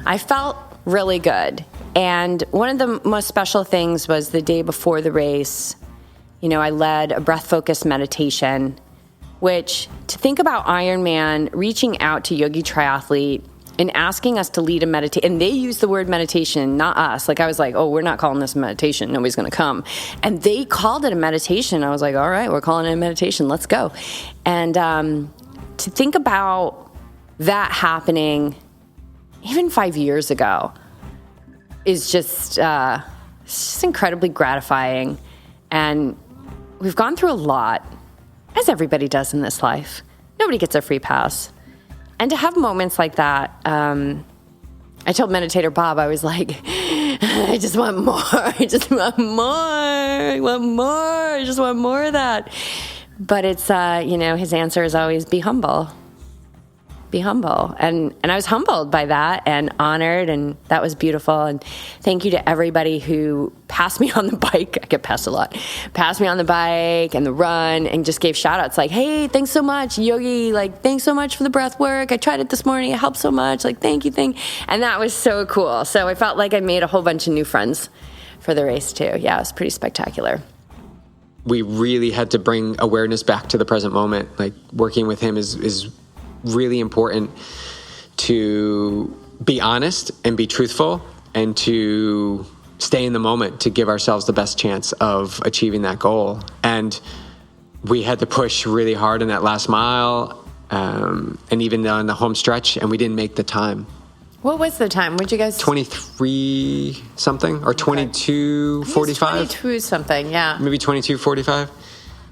I felt really good. And one of the most special things was the day before the race, I led a breath-focused meditation, which, to think about Ironman reaching out to Yogi Triathlete and asking us to lead a meditation, and they used the word meditation, not us. Like, I was like, oh, we're not calling this a meditation. Nobody's going to come. And they called it a meditation. I was like, all right, we're calling it a meditation. Let's go. And to think about that happening even 5 years ago is just incredibly gratifying. And we've gone through a lot, as everybody does in this life. Nobody gets a free pass. And to have moments like that, I told meditator Bob, I was like, I just want more. I just want more. I want more. I just want more of that. But it's, his answer is always be humble. Be humble. And I was humbled by that and honored, and that was beautiful. And thank you to everybody who passed me on the bike. I get passed a lot. Passed me on the bike and the run and just gave shout outs like, hey, thanks so much, Yogi. Like, thanks so much for the breath work. I tried it this morning. It helped so much. Like, thank you. And that was so cool. So I felt like I made a whole bunch of new friends for the race too. Yeah, it was pretty spectacular. We really had to bring awareness back to the present moment. Like, working with him is really important to be honest and be truthful and to stay in the moment to give ourselves the best chance of achieving that goal. And we had to push really hard in that last mile and even on the home stretch, and we didn't make the time. What was the time? Would you guys? 23 something or 22:45? 22 something, yeah. Maybe 22:45.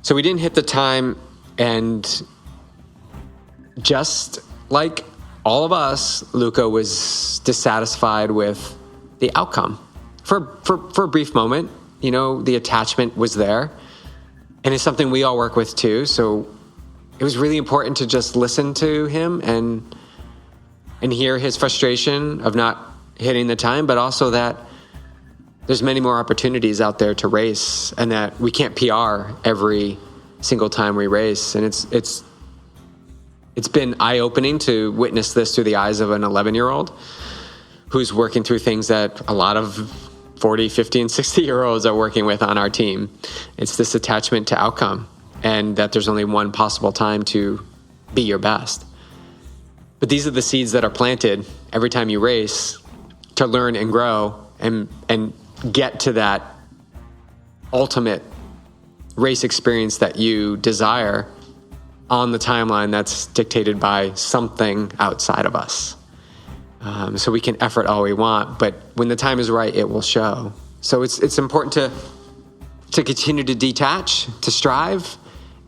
So we didn't hit the time, and just like all of us, Luca was dissatisfied with the outcome. For a brief moment, the attachment was there. And it's something we all work with too. So it was really important to just listen to him and hear his frustration of not hitting the time, but also that there's many more opportunities out there to race, and that we can't PR every single time we race. And it's been eye-opening to witness this through the eyes of an 11-year-old who's working through things that a lot of 40, 50, and 60-year-olds are working with on our team. It's this attachment to outcome, and that there's only one possible time to be your best. But these are the seeds that are planted every time you race to learn and grow and get to that ultimate race experience that you desire on the timeline that's dictated by something outside of us. So we can effort all we want, but when the time is right, it will show. So it's important to continue to detach, to strive,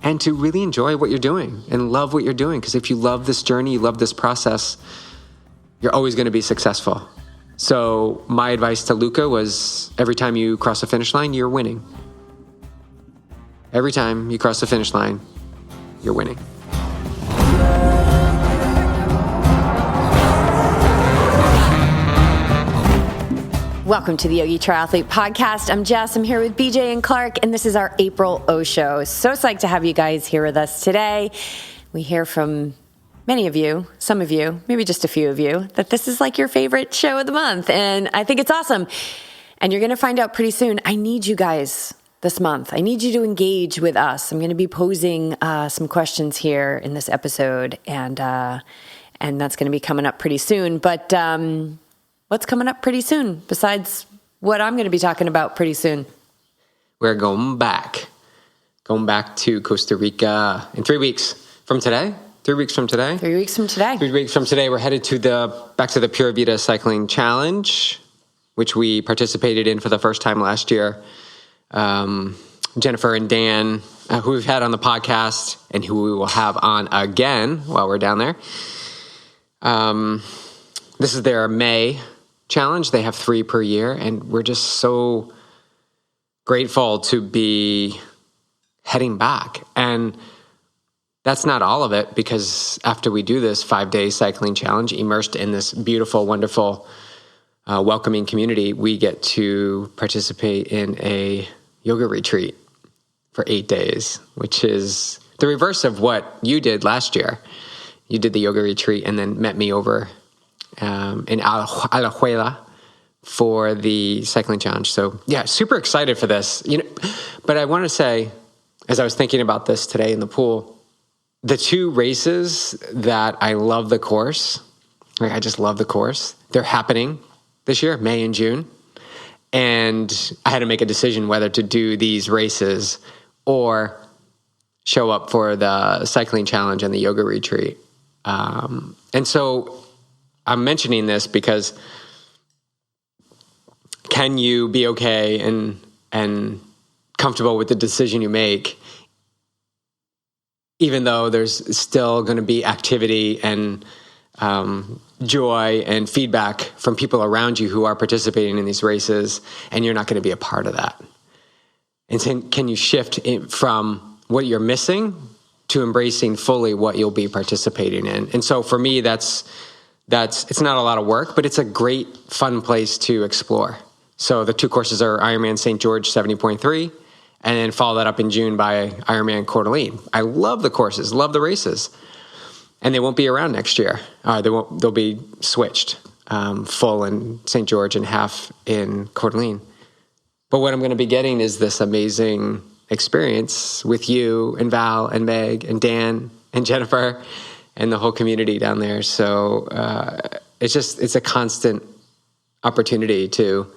and to really enjoy what you're doing and love what you're doing. Because if you love this journey, you love this process, you're always going to be successful. So my advice to Luca was, every time you cross the finish line, you're winning. Every time you cross the finish line, you're winning. Welcome to the Yogi Triathlete Podcast. I'm Jess. I'm here with BJ and Clark, and this is our April O Show. So psyched to have you guys here with us today. We hear from many of you, some of you, maybe just a few of you, that this is like your favorite show of the month, and I think it's awesome. And you're going to find out pretty soon. I need you guys this month. I need you to engage with us. I'm going to be posing some questions here in this episode, and that's going to be coming up pretty soon. But what's coming up pretty soon besides what I'm going to be talking about pretty soon? We're going back to Costa Rica in 3 weeks from today. 3 weeks from today. 3 weeks from today. 3 weeks from today, we're headed back to the Pura Vida Cycling Challenge, which we participated in for the first time last year. Jennifer and Dan, who we've had on the podcast and who we will have on again while we're down there. This is their May challenge. They have 3 per year, and we're just so grateful to be heading back. And that's not all of it, because after we do this 5-day cycling challenge, immersed in this beautiful, wonderful, welcoming community, we get to participate in a yoga retreat for 8 days, which is the reverse of what you did last year. You did the yoga retreat and then met me over in Alajuela for the cycling challenge. So yeah, super excited for this. But I want to say, as I was thinking about this today in the pool, the two races that I love the course, like I just love the course. They're happening this year, May and June. And I had to make a decision whether to do these races or show up for the cycling challenge and the yoga retreat. And so I'm mentioning this because can you be okay and comfortable with the decision you make, even though there's still going to be activity and joy and feedback from people around you who are participating in these races, and you're not going to be a part of that? And so can you shift from what you're missing to embracing fully what you'll be participating in? And so for me, that's it's not a lot of work, but it's a great, fun place to explore. So the two courses are Ironman St. George 70.3, and then follow that up in June by Ironman Coeur d'Alene. I love the courses, love the races, and they won't be around next year. They'll be switched, full in St. George and half in Coeur d'Alene. But what I'm going to be getting is this amazing experience with you and Val and Meg and Dan and Jennifer and the whole community down there. So it's a constant opportunity to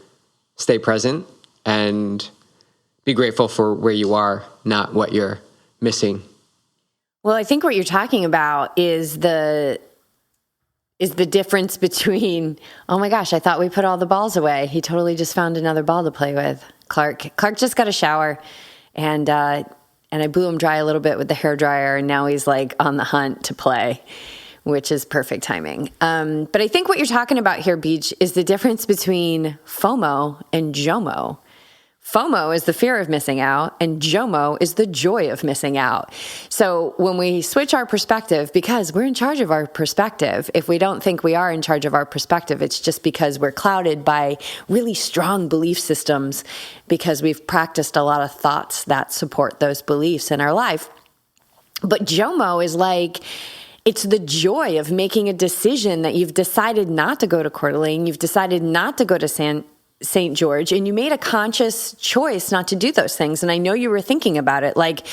stay present and be grateful for where you are, not what you're missing. Well, I think what you're talking about is the difference between, oh my gosh, I thought we put all the balls away. He totally just found another ball to play with. Clark just got a shower, and I blew him dry a little bit with the hairdryer, and now he's like on the hunt to play, which is perfect timing. But I think what you're talking about here, Beach, is the difference between FOMO and JOMO. FOMO is the fear of missing out, and JOMO is the joy of missing out. So when we switch our perspective, because we're in charge of our perspective, if we don't think we are in charge of our perspective, it's just because we're clouded by really strong belief systems, because we've practiced a lot of thoughts that support those beliefs in our life. But JOMO is like, it's the joy of making a decision that you've decided not to go to Coeur d'Alene, you've decided not to go to St. George, and you made a conscious choice not to do those things. And I know you were thinking about it, like,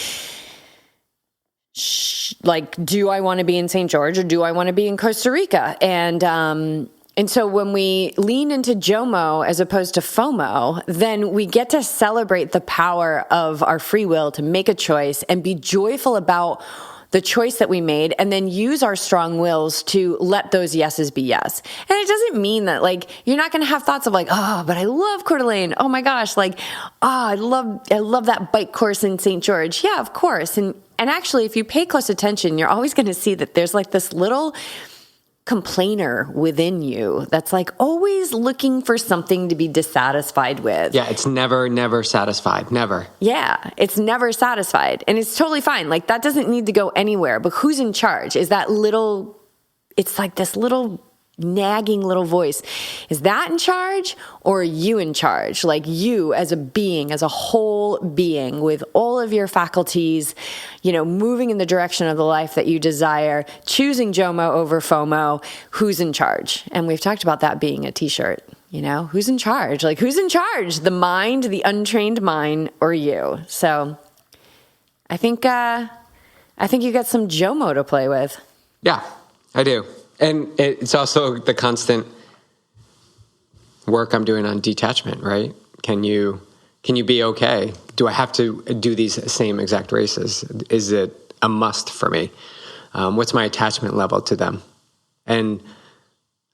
do I want to be in St. George or do I want to be in Costa Rica? And so when we lean into JOMO as opposed to FOMO, then we get to celebrate the power of our free will to make a choice and be joyful about the choice that we made, and then use our strong wills to let those yeses be yes. And it doesn't mean that, like, you're not going to have thoughts of like, oh, but I love Coeur d'Alene. Oh my gosh, like, I love that bike course in St. George. Yeah, of course. And actually, if you pay close attention, you're always going to see that there's like this little complainer within you that's like always looking for something to be dissatisfied with. Yeah, it's never satisfied. Never. Yeah, it's never satisfied. And it's totally fine. Like, that doesn't need to go anywhere. But who's in charge? Is that little, it's like this little nagging little voice. Is that in charge, or are you in charge? Like, you as a being, as a whole being with all of your faculties, moving in the direction of the life that you desire, choosing JOMO over FOMO, who's in charge? And we've talked about that being a t-shirt, who's in charge? Like, who's in charge? The mind, the untrained mind, or you? So I think you got some JOMO to play with. Yeah, I do. And it's also the constant work I'm doing on detachment, right? Can you be okay? Do I have to do these same exact races? Is it a must for me? What's my attachment level to them? And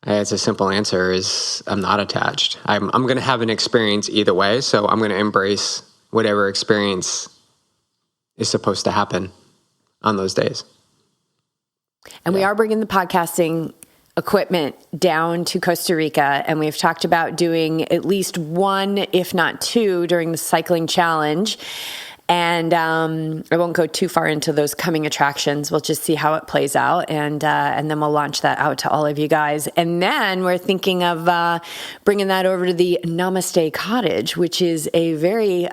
it's a simple answer is I'm not attached. I'm going to have an experience either way, so I'm going to embrace whatever experience is supposed to happen on those days. And we are bringing the podcasting equipment down to Costa Rica, and we've talked about doing at least one, if not two, during the cycling challenge. And I won't go too far into those coming attractions. We'll just see how it plays out, and then we'll launch that out to all of you guys. And then we're thinking of bringing that over to the Namaste Cottage, which is a very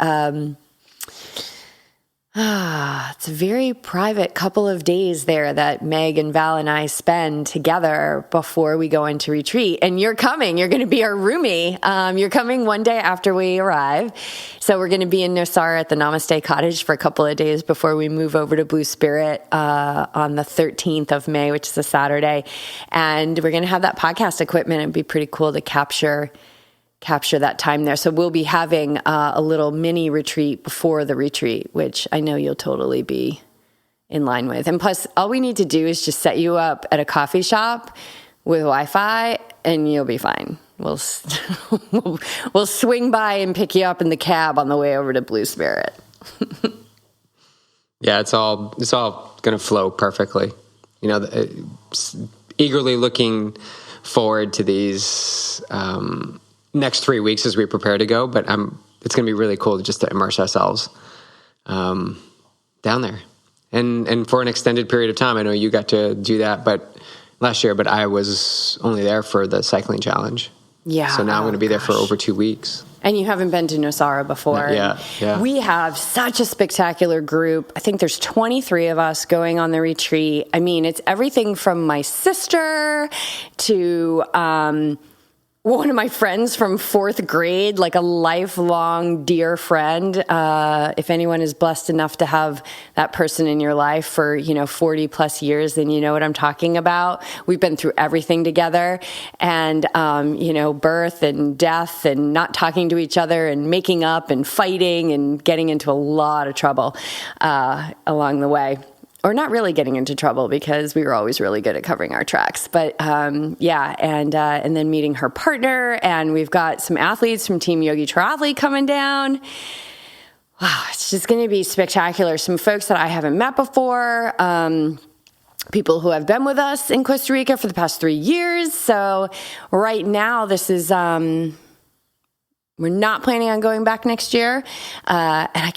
It's a very private couple of days there that Meg and Val and I spend together before we go into retreat. And you're coming. You're going to be our roomie. You're coming one day after we arrive. So we're going to be in Nosara at the Namaste cottage for a couple of days before we move over to Blue Spirit on the 13th of May, which is a Saturday. And we're going to have that podcast equipment. It'd be pretty cool to capture that time there. So we'll be having a little mini retreat before the retreat, which I know you'll totally be in line with. And plus, all we need to do is just set you up at a coffee shop with Wi-Fi, and you'll be fine. We'll swing by and pick you up in the cab on the way over to Blue Spirit. Yeah, it's all going to flow perfectly. Eagerly looking forward to these next 3 weeks as we prepare to go, but it's going to be really cool just to immerse ourselves down there, and for an extended period of time. I know you got to do that, but last year, but I was only there for the cycling challenge. Yeah. So now I'm going to be there for over 2 weeks. And you haven't been to Nosara before. Yeah. We have such a spectacular group. I think there's 23 of us going on the retreat. I mean, it's everything from my sister to one of my friends from fourth grade, like a lifelong dear friend. If anyone is blessed enough to have that person in your life for, 40 plus years, then you know what I'm talking about. We've been through everything together, and, birth and death and not talking to each other and making up and fighting and getting into a lot of trouble along the way. Or not really getting into trouble, because we were always really good at covering our tracks. But and then meeting her partner, and we've got some athletes from Team Yogi Triathlete coming down. Wow, it's just going to be spectacular. Some folks that I haven't met before, people who have been with us in Costa Rica for the past 3 years. So right now, this is we're not planning on going back next year, and I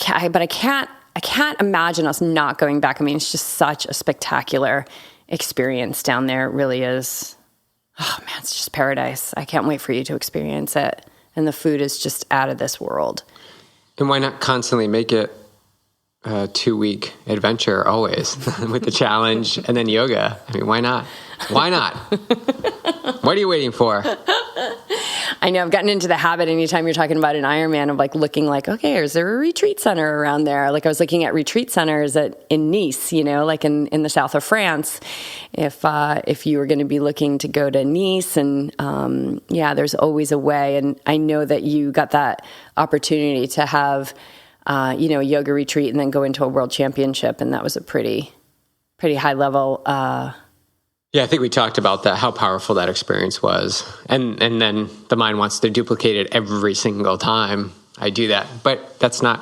can't imagine us not going back. I mean, it's just such a spectacular experience down there. It really is. Oh man, it's just paradise. I can't wait for you to experience it. And the food is just out of this world. And why not constantly make it a 2-week adventure always with the challenge and then yoga? I mean, why not? Why not? What are you waiting for? I know I've gotten into the habit anytime you're talking about an Ironman of looking okay, is there a retreat center around there? I was looking at retreat centers in Nice, in the south of France. If you were going to be looking to go to Nice, and there's always a way. And I know that you got that opportunity to have, a yoga retreat and then go into a world championship. And that was a pretty high level, Yeah, I think we talked about that, how powerful that experience was. And then the mind wants to duplicate it every single time I do that. But it's not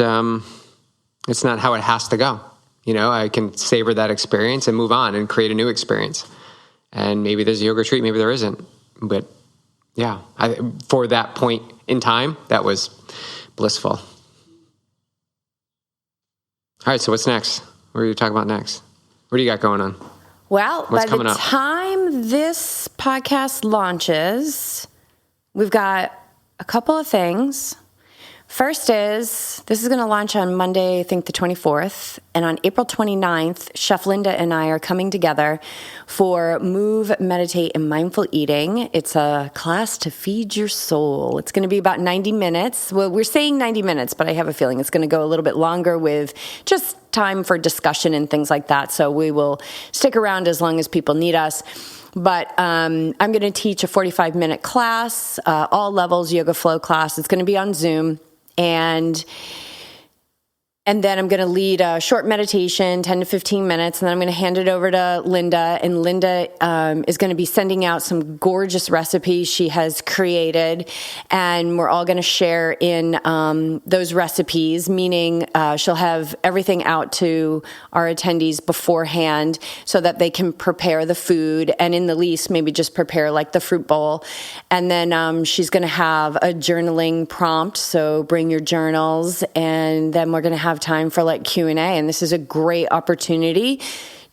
how it has to go. I can savor that experience and move on and create a new experience. And maybe there's a yoga retreat, maybe there isn't. But yeah, for that point in time, that was blissful. All right, so what's next? What are you talking about next? What do you got going on? Well, by the time this podcast launches, we've got a couple of things. First is, this is going to launch on Monday, I think the 24th. And on April 29th, Chef Linda and I are coming together for Move, Meditate, and Mindful Eating. It's a class to feed your soul. It's going to be about 90 minutes. Well, we're saying 90 minutes, but I have a feeling it's going to go a little bit longer with just time for discussion and things like that. So we will stick around as long as people need us. But I'm going to teach a 45-minute class, all levels yoga flow class. It's going to be on Zoom. And then I'm going to lead a short meditation, 10 to 15 minutes, and then I'm going to hand it over to Linda. And Linda is going to be sending out some gorgeous recipes she has created. And we're all going to share in those recipes, meaning she'll have everything out to our attendees beforehand so that they can prepare the food. And in the least, maybe just prepare the fruit bowl. And then she's going to have a journaling prompt. So bring your journals. And then we're going to have time for Q&A. And this is a great opportunity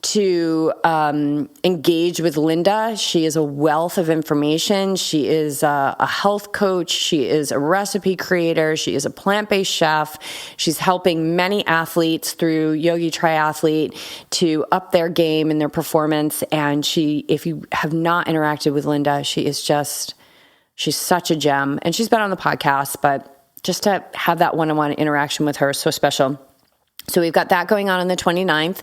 to engage with Linda. She is a wealth of information. She is a health coach. She is a recipe creator. She is a plant-based chef. She's helping many athletes through Yogi Triathlete to up their game and their performance. And if you have not interacted with Linda, she's such a gem. And she's been on the podcast, but just to have that one-on-one interaction with her is so special. So we've got that going on the 29th.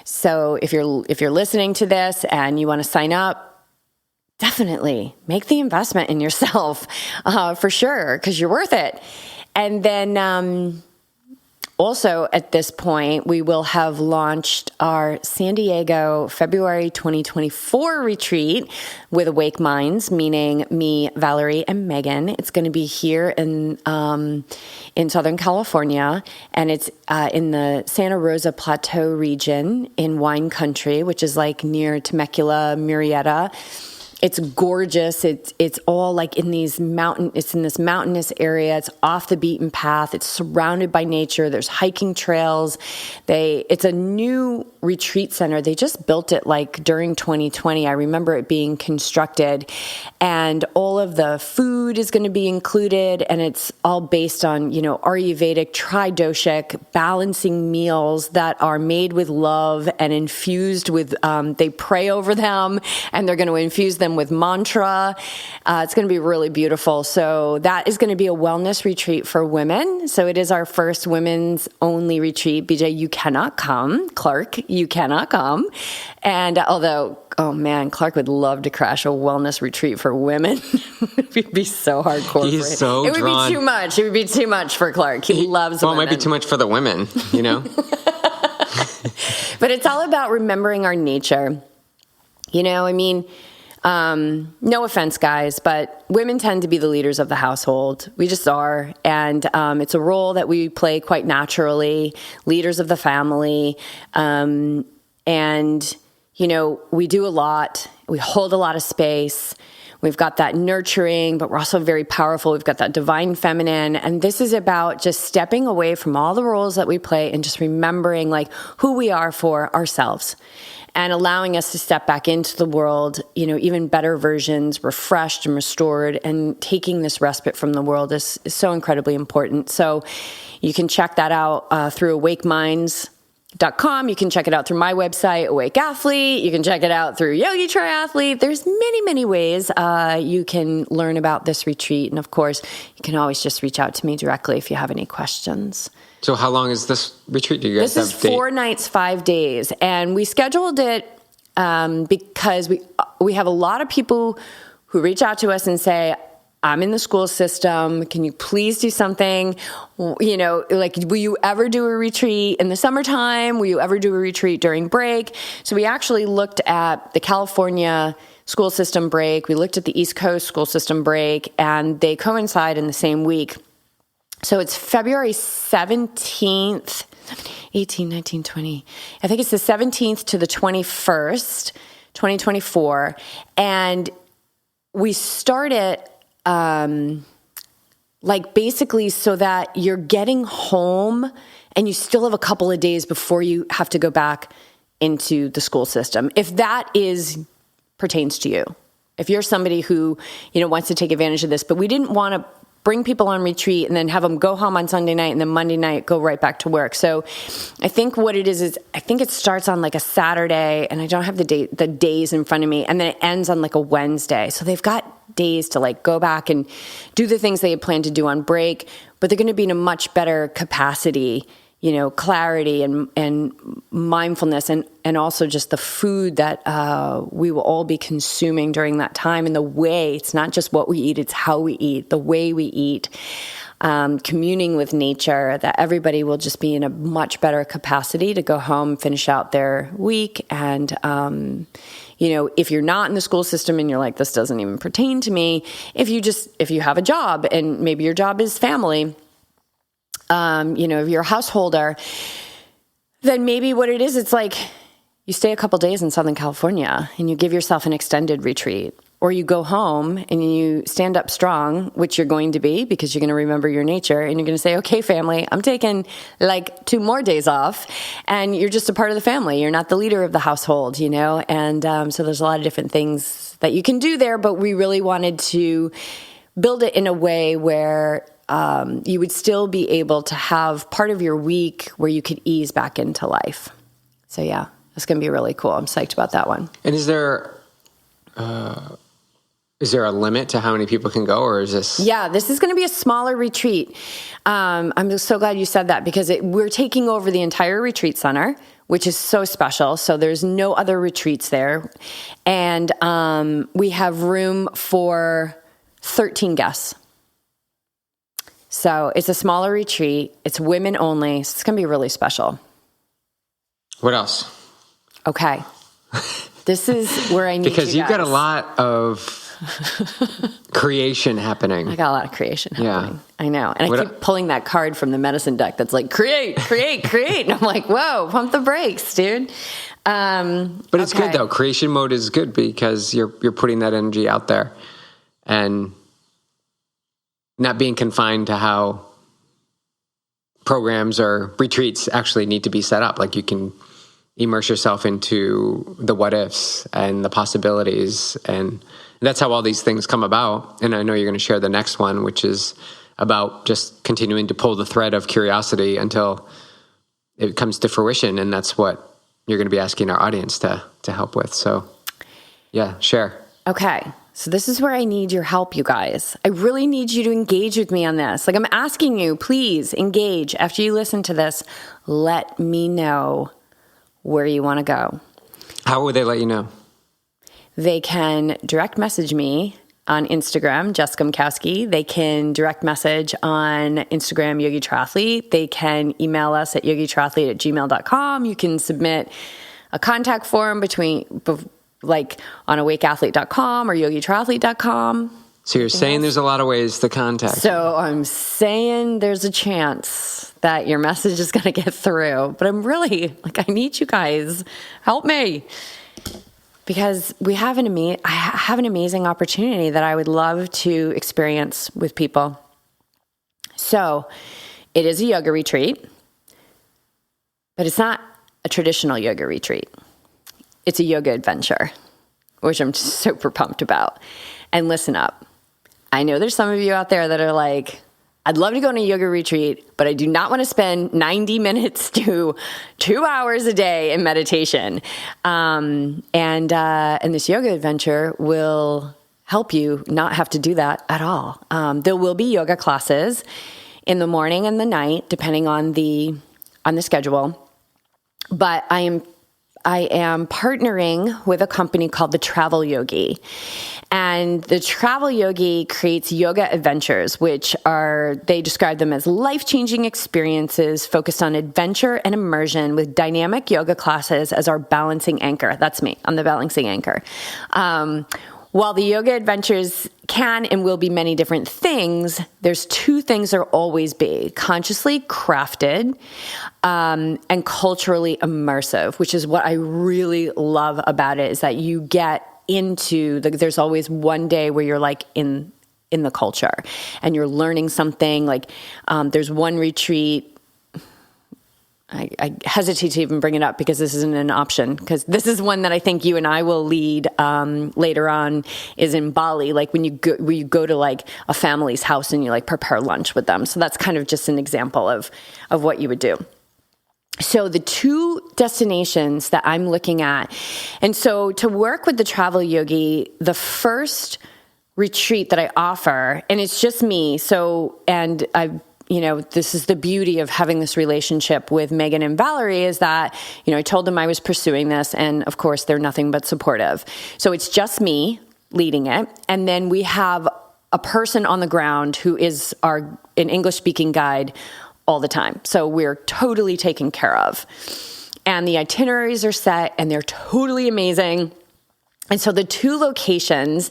So if you're listening to this and you want to sign up, definitely make the investment in yourself for sure, because you're worth it. And then also at this point, we will have launched our San Diego February 2024 retreat with Awake Minds, meaning me, Valerie, and Megan. It's going to be here in Southern California, and it's in the Santa Rosa Plateau region in wine country, which is like near Temecula, Murrieta. It's gorgeous. It's all like it's in this mountainous area. It's off the beaten path. It's surrounded by nature. There's hiking trails. It's a new retreat center. They just built it like during 2020. I remember it being constructed, and all of the food is going to be included, and it's all based on, Ayurvedic, tridoshic, balancing meals that are made with love and infused with, they pray over them, and they're going to infuse them with mantra. It's going to be really beautiful. So that is going to be a wellness retreat for women. So it is our first women's only retreat. BJ, you cannot come. Clark, you cannot come. And although, oh man, Clark would love to crash a wellness retreat for women. It would be so hardcore. He's so drawn. It would be too much. It would be too much for Clark. He loves women. Well, it might be too much for the women, But it's all about remembering our nature. No offense, guys, but women tend to be the leaders of the household. We just are. And it's a role that we play quite naturally, leaders of the family. And, we do a lot. We hold a lot of space. We've got that nurturing, but we're also very powerful. We've got that divine feminine. And this is about just stepping away from all the roles that we play and just remembering who we are for ourselves, and allowing us to step back into the world, even better versions, refreshed and restored, and taking this respite from the world is so incredibly important. So you can check that out through awakeminds.com. You can check it out through my website, Awake Athlete. You can check it out through Yogi Triathlete. There's many, many ways you can learn about this retreat. And of course, you can always just reach out to me directly if you have any questions. So how long is this retreat? Do you guys have a date? This is 4 nights, 5 days. And we scheduled it because we have a lot of people who reach out to us and say, I'm in the school system. Can you please do something? Will you ever do a retreat in the summertime? Will you ever do a retreat during break? So we actually looked at the California school system break. We looked at the East Coast school system break, and they coincide in the same week. So it's February 17th, 18, 19, 20. I think it's the 17th to the 21st, 2024. And we start it basically so that you're getting home and you still have a couple of days before you have to go back into the school system. If that pertains to you, if you're somebody who, wants to take advantage of this, but we didn't want to bring people on retreat and then have them go home on Sunday night and then Monday night go right back to work. So I think what it is I think it starts on a Saturday, and I don't have the days in front of me, and then it ends on a Wednesday. So they've got days to go back and do the things they had planned to do on break, but they're going to be in a much better capacity, clarity and mindfulness, and also just the food that we will all be consuming during that time, and the way. It's not just what we eat, it's how we eat, the way we eat, communing with nature, that everybody will just be in a much better capacity to go home, finish out their week. And, if you're not in the school system and you're like, this doesn't even pertain to me, if you have a job and maybe your job is family, if you're a householder, then maybe what it is, it's you stay a couple days in Southern California and you give yourself an extended retreat. or you go home and you stand up strong, which you're going to be because you're going to remember your nature, and you're going to say, okay, family, I'm taking like 2 more days off, and you're just a part of the family. You're not the leader of the household, and so there's a lot of different things that you can do there, but we really wanted to build it in a way where you would still be able to have part of your week where you could ease back into life. So yeah, it's going to be really cool. I'm psyched about that one. And is there a limit to how many people can go, or is this? Yeah, this is going to be a smaller retreat. I'm just so glad you said that, because we're taking over the entire retreat center, which is so special. So there's no other retreats there. And we have room for 13 guests. So it's a smaller retreat. It's women only. So it's going to be really special. What else? Okay. This is where I need because you you've guys. got a lot of creation happening. I got a lot of creation happening. Yeah. I know. And I keep pulling that card from the medicine deck that's like, create. And I'm like, whoa, pump the brakes, dude. But it's good though. Creation mode is good because you're putting that energy out there and not being confined to how programs or retreats actually need to be set up. Like you can immerse yourself into the what ifs and the possibilities, and that's how all these things come about. And I know you're going to share the next one, which is about just continuing to pull the thread of curiosity until it comes to fruition, and that's what you're going to be asking our audience to help with. So yeah, share. Okay. So this is where I need your help, you guys. I really need you to engage with me on this. Like, I'm asking you, please engage. After you listen to this, let me know where you want to go. How would they let you know? They can direct message me on Instagram, Jessica Mkowski. They can direct message on Instagram, Yogi Triathlete. They can email us at yogitriathlete@gmail.com. You can submit a contact form like on awakeathlete.com or yogitriathlete.com. So you're saying there's a lot of ways to contact. So I'm saying there's a chance that your message is going to get through, but I'm really I need you guys, help me, because I have an amazing opportunity that I would love to experience with people. So it is a yoga retreat, but it's not a traditional yoga retreat. It's a yoga adventure, which I'm just super pumped about. And listen up. I know there's some of you out there that are like, I'd love to go on a yoga retreat, but I do not want to spend 90 minutes to 2 hours a day in meditation. And this yoga adventure will help you not have to do that at all. There will be yoga classes in the morning and the night, depending on the schedule. But I am partnering with a company called the Travel Yogi. And the Travel Yogi creates yoga adventures, which they describe them as life-changing experiences focused on adventure and immersion with dynamic yoga classes as our balancing anchor. That's me. I'm the balancing anchor. While the yoga adventures can and will be many different things, there's 2 things there always be: consciously crafted and culturally immersive, which is what I really love about it, is that you get into there's always one day where you're like in the culture and you're learning something. There's one retreat, I hesitate to even bring it up because this isn't an option, because this is one that I think you and I will lead later on, is in Bali. When you go to a family's house and you prepare lunch with them. So that's kind of just an example of what you would do. So the 2 destinations that I'm looking at, and so to work with the Travel Yogi, the first retreat that I offer, and it's just me. So, and this is the beauty of having this relationship with Megan and Valerie, is that, I told them I was pursuing this, and of course they're nothing but supportive. So it's just me leading it. And then we have a person on the ground who is an English-speaking guide all the time. So we're totally taken care of. And the itineraries are set, and they're totally amazing. And so the 2 locations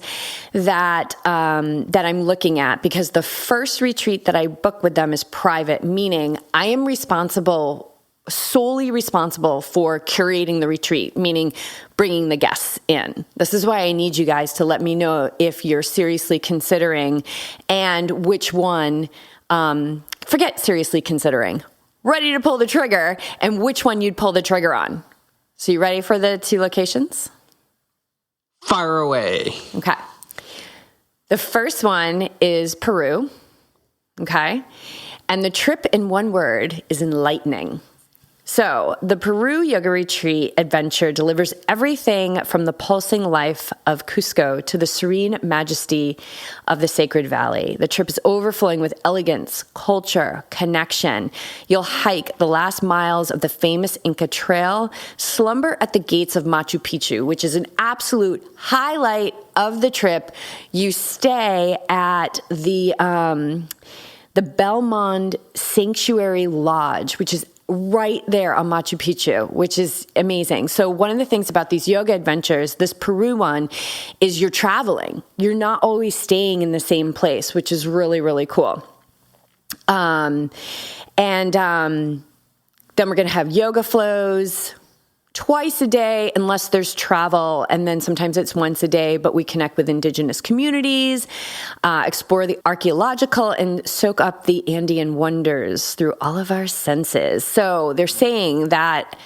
that I'm looking at, because the first retreat that I book with them is private, meaning I am responsible solely responsible for curating the retreat, meaning bringing the guests in. This is why I need you guys to let me know if you're seriously considering and which one, forget seriously considering, ready to pull the trigger, and which one you'd pull the trigger on. So you ready for the 2 locations? Fire away. Okay. The first one is Peru. Okay. And the trip in one word is enlightening. So the Peru Yoga Retreat adventure delivers everything from the pulsing life of Cusco to the serene majesty of the Sacred Valley. The trip is overflowing with elegance, culture, connection. You'll hike the last miles of the famous Inca Trail, slumber at the gates of Machu Picchu, which is an absolute highlight of the trip. You stay at the Belmond Sanctuary Lodge, which is right there on Machu Picchu, which is amazing. So one of the things about these yoga adventures, this Peru one, is you're traveling. You're not always staying in the same place, which is really, really cool. Then we're going to have yoga flows twice a day, unless there's travel. And then sometimes it's once a day, but we connect with indigenous communities, explore the archaeological, and soak up the Andean wonders through all of our senses. So they're saying that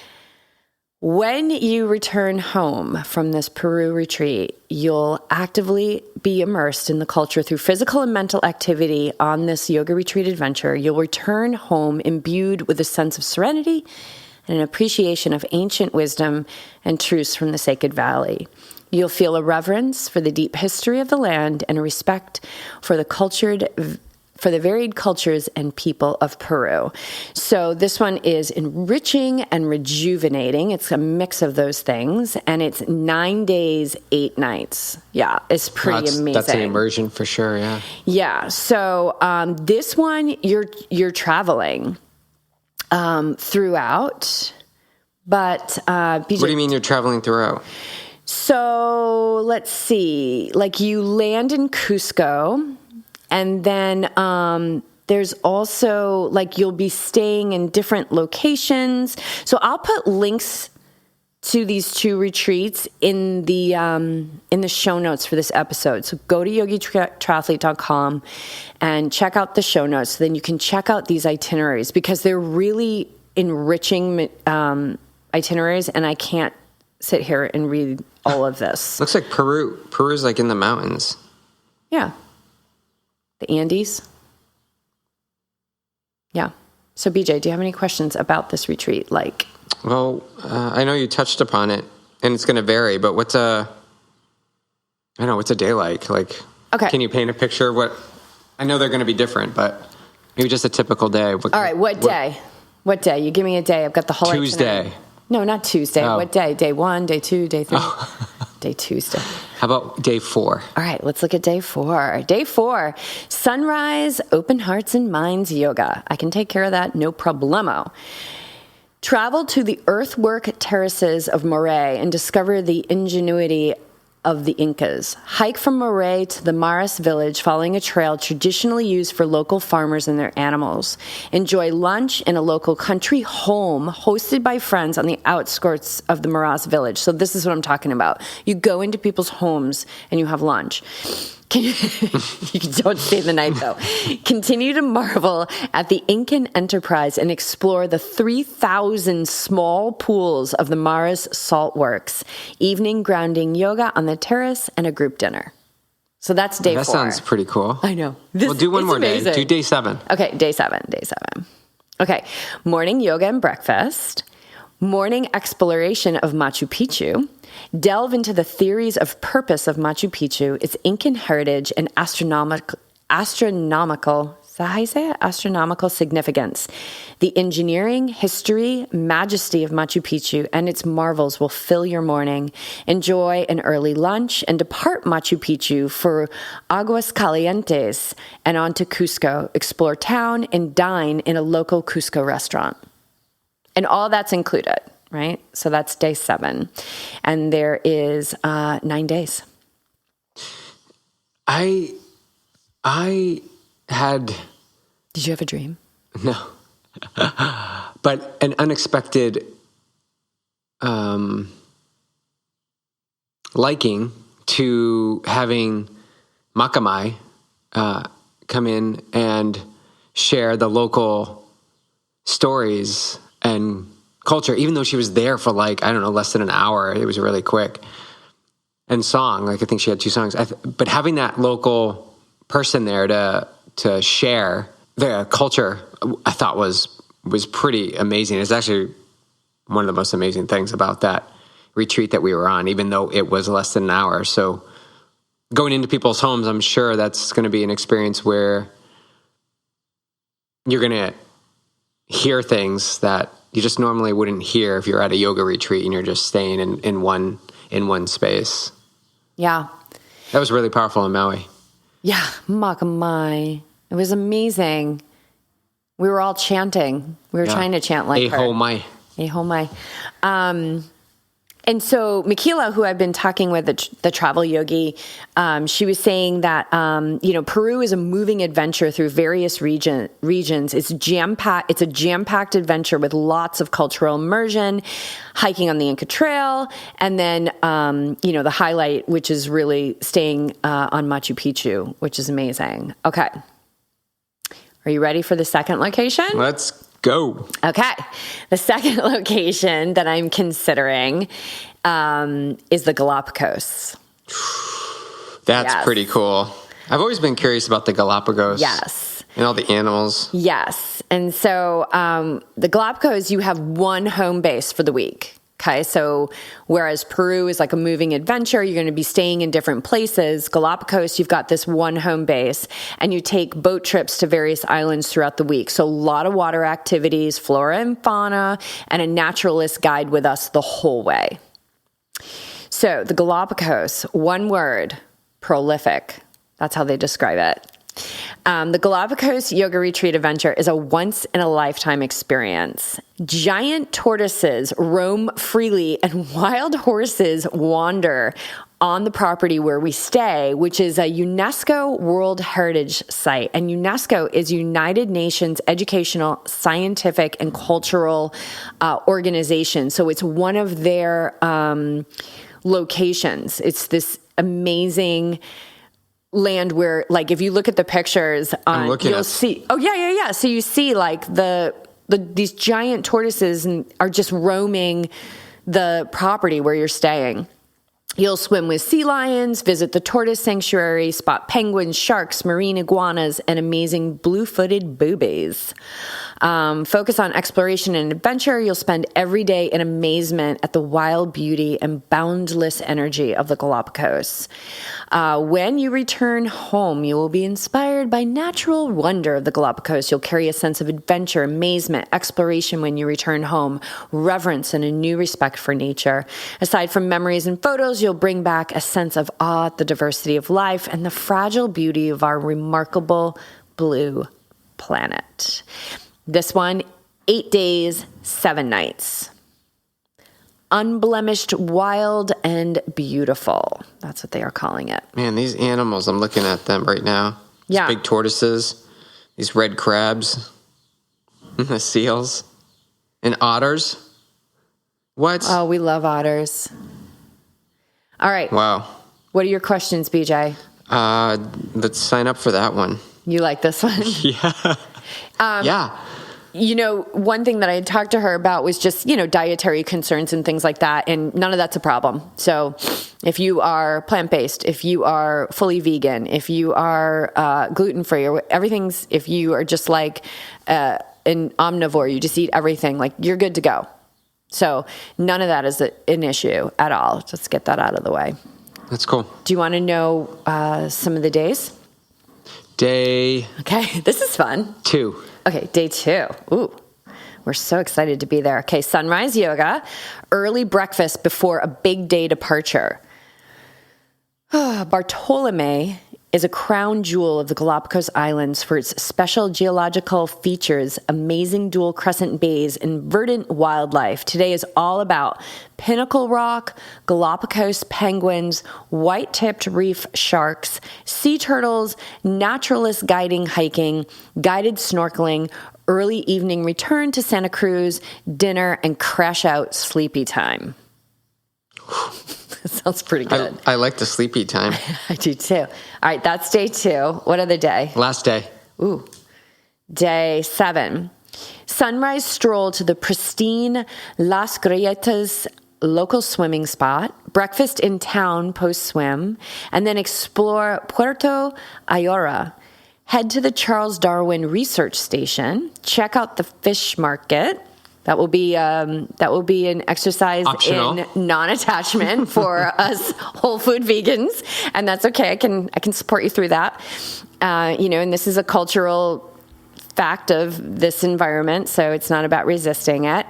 when you return home from this Peru retreat, you'll actively be immersed in the culture through physical and mental activity on this yoga retreat adventure. You'll return home imbued with a sense of serenity and an appreciation of ancient wisdom and truths from the Sacred Valley. You'll feel a reverence for the deep history of the land and a respect for the varied cultures and people of Peru. So this one is enriching and rejuvenating. It's a mix of those things, and it's 9 days, 8 nights. Yeah, it's pretty amazing. That's an immersion for sure. Yeah. Yeah. So this one, you're traveling throughout, but BJ, what do you mean you're traveling throughout? So let's see, like you land in Cusco, and then there's also like you'll be staying in different locations. So I'll put links to these 2 retreats in the show notes for this episode. So go to yogitriathlete.com and check out the show notes. So then you can check out these itineraries, because they're really enriching itineraries, and I can't sit here and read all of this. Looks like Peru's like in the mountains. Yeah. The Andes. Yeah. So BJ, do you have any questions about this retreat? Well, I know you touched upon it, and it's going to vary, but what's a day like? Okay. Can you paint a picture of what, I know they're going to be different, but maybe just a typical day. All right. What day? What day? You give me a day. I've got the whole Tuesday. Itinerary. No, not Tuesday. Oh. What day? Day 1, day 2, day 3? Oh. Day Tuesday. How about day 4? All right, let's look at day 4. Day 4, sunrise, open hearts and minds yoga. I can take care of that, no problemo. Travel to the earthwork terraces of Moray and discover the ingenuity of the Incas. Hike from Moray to the Maras village, following a trail traditionally used for local farmers and their animals. Enjoy lunch in a local country home hosted by friends on the outskirts of the Maras village. So this is what I'm talking about. You go into people's homes and you have lunch. You don't stay the night, though. Continue to marvel at the Incan enterprise and explore the 3,000 small pools of the Maras salt works. Evening grounding yoga on the terrace and a group dinner. So that's day 4. That sounds pretty cool. I know. We'll do one more amazing. day. Do day 7. Okay, day 7. Okay, morning yoga and breakfast. Morning exploration of Machu Picchu. Delve into the theories of purpose of Machu Picchu, its Incan heritage, and astronomical, is that how you say it? Astronomical significance. The engineering, history, majesty of Machu Picchu and its marvels will fill your morning. Enjoy an early lunch and depart Machu Picchu for Aguas Calientes and on to Cusco. Explore town and dine in a local Cusco restaurant. And all that's included, right? So that's day 7. And there is 9 days. I had... Did you have a dream? No. But an unexpected liking to having Makamai come in and share the local stories and culture, even though she was there for less than an hour. It was really quick. And song, I think she had 2 songs. But having that local person there to share the culture, I thought was pretty amazing. It's actually one of the most amazing things about that retreat that we were on, even though it was less than an hour. So going into people's homes, I'm sure that's going to be an experience where you're going to hear things that you just normally wouldn't hear if you're at a yoga retreat and you're just staying in one space. Yeah. That was really powerful in Maui. Yeah, Makamai. It was amazing. We were all chanting. We were trying to chant like her. Eho mai. Eho mai. And so Mikila, who I've been talking with, the travel yogi, she was saying that, Peru is a moving adventure through various regions. It's jam-packed. It's a jam-packed adventure with lots of cultural immersion, hiking on the Inca Trail, and then, the highlight, which is really staying on Machu Picchu, which is amazing. Okay. Are you ready for the second location? Let's go. Okay. The second location that I'm considering is the Galapagos. That's pretty cool. I've always been curious about the Galapagos. Yes. And all the animals. Yes. And so the Galapagos, you have one home base for the week. Okay, so whereas Peru is like a moving adventure, you're going to be staying in different places. Galapagos, you've got this one home base, and you take boat trips to various islands throughout the week. So a lot of water activities, flora and fauna, and a naturalist guide with us the whole way. So the Galapagos, one word, prolific. That's how they describe it. The Galapagos Yoga Retreat Adventure is a once-in-a-lifetime experience. Giant tortoises roam freely and wild horses wander on the property where we stay, which is a UNESCO World Heritage Site. And UNESCO is United Nations Educational, Scientific, and Cultural Organization. So it's one of their locations. It's this amazing land where, like, if you look at the pictures you'll see, so you see like these giant tortoises are just roaming the property where you're staying. You'll swim with sea lions, visit the tortoise sanctuary, spot penguins, sharks, marine iguanas, and amazing blue-footed boobies. Focus on exploration and adventure. You'll spend every day in amazement at the wild beauty and boundless energy of the Galapagos. When you return home, you will be inspired by natural wonder of the Galapagos. You'll carry a sense of adventure, amazement, exploration when you return home, reverence, and a new respect for nature. Aside from memories and photos, you'll bring back a sense of awe at the diversity of life and the fragile beauty of our remarkable blue planet. This one, 8 days, 7 nights. Unblemished, wild, and beautiful. That's what they are calling it. Man, these animals, I'm looking at them right now. These big tortoises, these red crabs, the seals, and otters. What? Oh, we love otters. All right. Wow. What are your questions, BJ? Let's sign up for that one. You like this one? Yeah. Yeah. One thing that I had talked to her about was just, dietary concerns and things like that. And none of that's a problem. So if you are plant-based, if you are fully vegan, if you are gluten-free, or everything's, if you are just like an omnivore, you just eat everything, like you're good to go. So none of that is an issue at all. Let's get that out of the way. That's cool. Do you want to know some of the days? Day... Okay, this is fun. 2. Okay, day 2. Ooh, we're so excited to be there. Okay, sunrise yoga, early breakfast before a big day departure. Bartolome is a crown jewel of the Galapagos Islands for its special geological features, amazing dual crescent bays, and verdant wildlife. Today is all about pinnacle rock, Galapagos penguins, white-tipped reef sharks, sea turtles, naturalist guiding hiking, guided snorkeling, early evening return to Santa Cruz, dinner, and crash out sleepy time. That sounds pretty good. I like the sleepy time. I do too. All right, that's day 2. What other day? Last day. Ooh. Day 7. Sunrise stroll to the pristine Las Grietas local swimming spot, breakfast in town post-swim, and then explore Puerto Ayora. Head to the Charles Darwin Research Station. Check out the fish market. That will be an exercise Optional. in non-attachment for us whole food vegans, and that's okay. I can support you through that. And this is a cultural fact of this environment, so it's not about resisting it.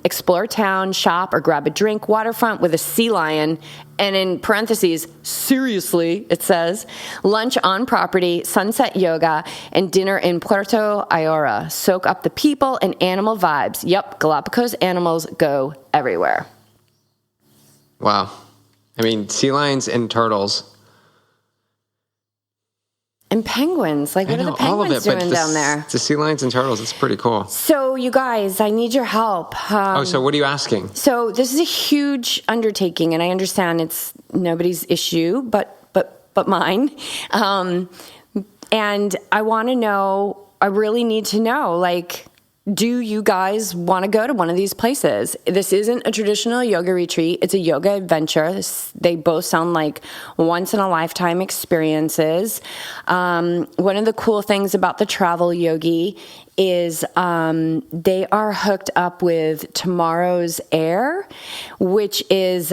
Explore town, shop, or grab a drink. Waterfront with a sea lion, and in parentheses, seriously, it says, lunch on property, sunset yoga, and dinner in Puerto Ayora. Soak up the people and animal vibes. Yep, Galapagos animals go everywhere. Wow. I mean, sea lions and turtles. And penguins. Like, what are the penguins doing down there? The sea lions and turtles, it's pretty cool. So, you guys, I need your help. So what are you asking? So, this is a huge undertaking, and I understand it's nobody's issue, but mine. And I want to know, I really need to know, like, do you guys want to go to one of these places? This isn't a traditional yoga retreat. It's a yoga adventure. They both sound like once-in-a-lifetime experiences. One of the cool things about the travel yogi is they are hooked up with Tomorrow's Air, which is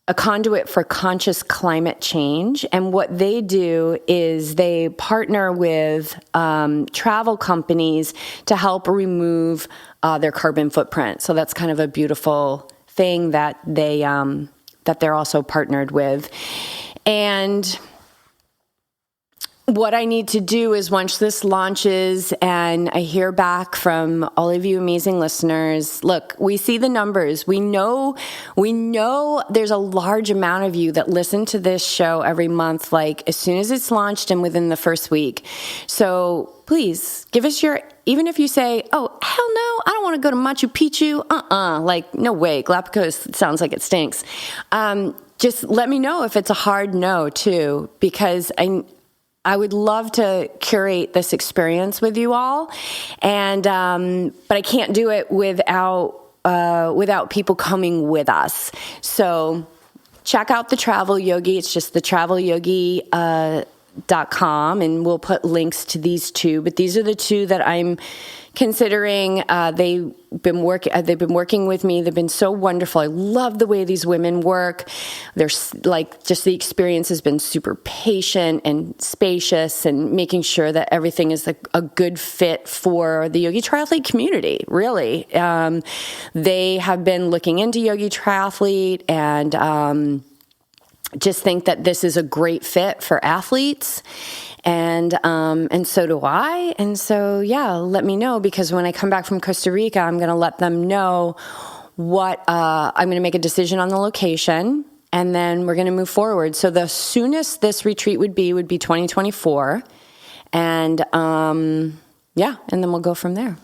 a conduit for conscious climate change. And what they do is they partner with travel companies to help remove their carbon footprint. So that's kind of a beautiful thing that they're also partnered with. And what I need to do is once this launches and I hear back from all of you amazing listeners, look, we see the numbers. We know there's a large amount of you that listen to this show every month, like as soon as it's launched and within the first week. So please give us even if you say, oh, hell no, I don't want to go to Machu Picchu. Like, no way. Galapagos sounds like it stinks. Just let me know if it's a hard no too, because I would love to curate this experience with you all, and but I can't do it without people coming with us. So check out the Travel Yogi. It's just the travelyogi.com, and we'll put links to these two. But these are the two that I'm considering. They've been working with me. They've been so wonderful. I love the way these women work. They're like, just the experience has been super patient and spacious, and making sure that everything is a good fit for the yogi triathlete community. Really, they have been looking into yogi triathlete and just think that this is a great fit for athletes. And so do I. And so, yeah, let me know, because when I come back from Costa Rica, I'm going to let them know what, I'm going to make a decision on the location, and then we're going to move forward. So the soonest this retreat would be 2024. And, and then we'll go from there.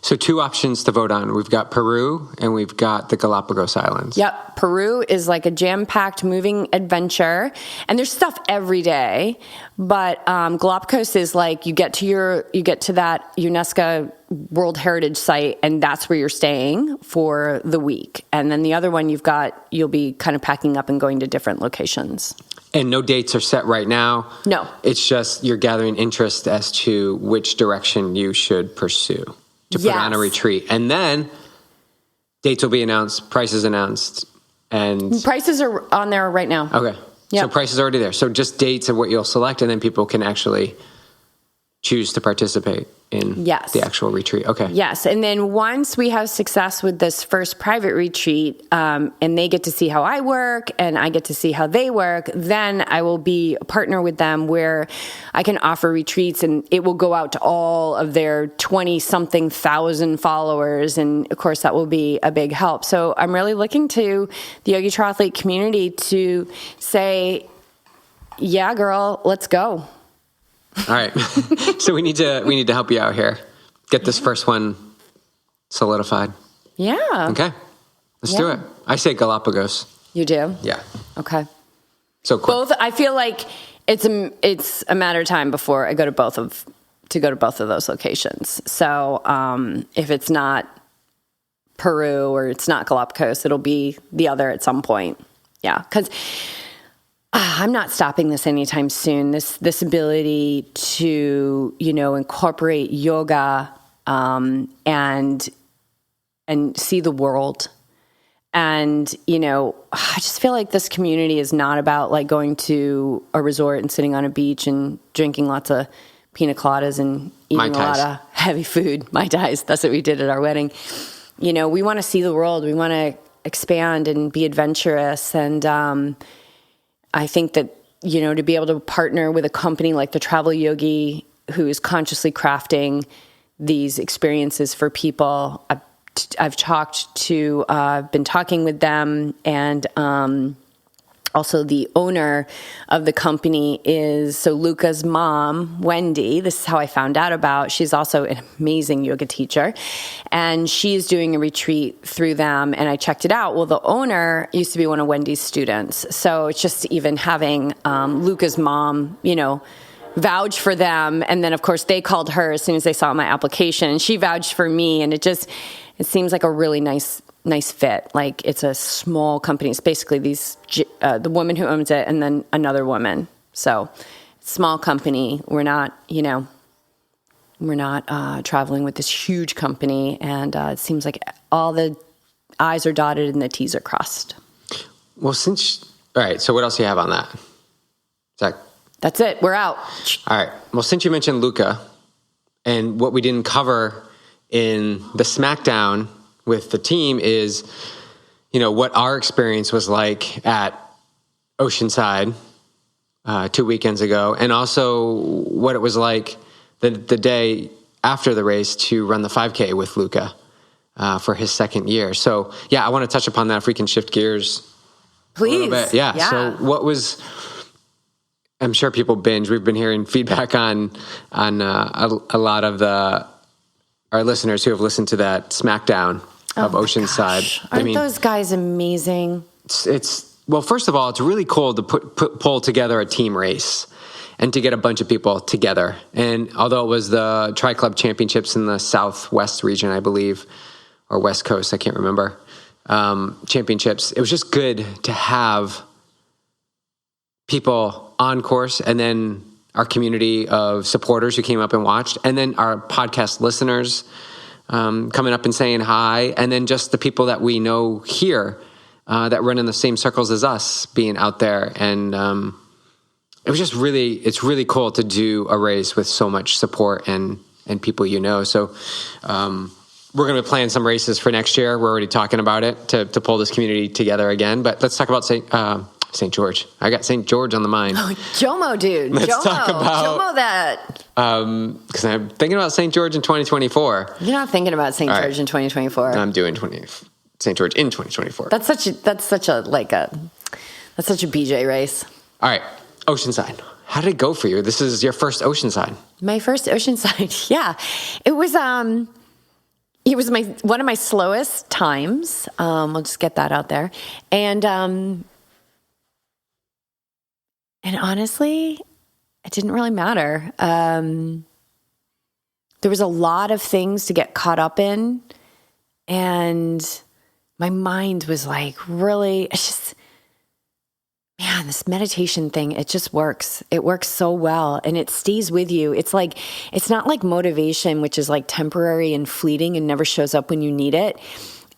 So 2 options to vote on. We've got Peru and we've got the Galapagos Islands. Yep. Peru is like a jam-packed moving adventure, and there's stuff every day. But Galapagos is like you get to that UNESCO World Heritage Site, and that's where you're staying for the week. And then the other one you'll be kind of packing up and going to different locations. And no dates are set right now. No. It's just you're gathering interest as to which direction you should pursue to put on a retreat. And then dates will be announced, prices announced, and prices are on there right now. Okay. Yep. So prices are already there. So just dates of what you'll select, and then people can actually choose to participate in the actual retreat. Okay. Yes. And then once we have success with this first private retreat, and they get to see how I work and I get to see how they work, then I will be a partner with them where I can offer retreats, and it will go out to all of their 20-something thousand followers. And of course, that will be a big help. So I'm really looking to the Yogi Triathlete community to say, yeah, girl, let's go. All right. So we need to help you out here. Get this first one solidified. Yeah. Okay. Let's do it. I say Galapagos. You do? Yeah. Okay. So quick. Both. I feel like it's a matter of time before I go to both of those locations. So if it's not Peru or it's not Galapagos, it'll be the other at some point. Yeah, because I'm not stopping this anytime soon. This ability to incorporate yoga and see the world. And, I just feel like this community is not about like going to a resort and sitting on a beach and drinking lots of pina coladas and eating a lot of heavy food. Mai Tais. That's what we did at our wedding. We want to see the world. We want to expand and be adventurous. And I think that, to be able to partner with a company like the Travel Yogi, who is consciously crafting these experiences for people, I've been talking with them, and also the owner of the company is Luca's mom, Wendy. This is how I found out about. She's also an amazing yoga teacher, and she's doing a retreat through them, and I checked it out. Well, the owner used to be one of Wendy's students, so it's just even having Luca's mom, vouch for them, and then of course they called her as soon as they saw my application, and she vouched for me, and it seems like a really nice fit. Like, it's a small company. It's basically the woman who owns it and then another woman. So, small company. We're not traveling with this huge company, and it seems like all the I's are dotted and the T's are crossed. Well, all right. So what else do you have on that? That's it. We're out. All right. Well, since you mentioned Luca, and what we didn't cover in the SmackDown with the team is, what our experience was like at Oceanside 2 weekends ago, and also what it was like the day after the race to run the 5K with Luca for his second year. So, yeah, I want to touch upon that if we can shift gears. Please. A little bit. Yeah. So what was... I'm sure people binge. We've been hearing feedback on a lot of our listeners who have listened to that SmackDown of Oceanside. Aren't those guys amazing? Well, first of all, it's really cool to pull together a team race and to get a bunch of people together. And although it was the Tri-Club Championships in the Southwest region, I believe, or West Coast, I can't remember, championships, it was just good to have people on course, and then our community of supporters who came up and watched, and then our podcast listeners coming up and saying hi, and then just the people that we know here that run in the same circles as us being out there. And it was just it's really cool to do a race with so much support and people So we're going to be planning some races for next year. We're already talking about it to pull this community together again. But let's talk about St. George. I got St. George on the mind. Oh, JOMO, dude. Let's talk about JOMO that. Because I'm thinking about St. George in 2024. You're not thinking about St. George in 2024. I'm doing St. George in 2024. That's such a BJ race. All right, Oceanside. How did it go for you? This is your first Oceanside. My first Oceanside. Yeah, it was one of my slowest times. I'll just get that out there, and honestly, it didn't really matter. There was a lot of things to get caught up in, and my mind was like, really, this meditation thing, it just works. It works so well, and it stays with you. It's not like motivation, which is like temporary and fleeting and never shows up when you need it.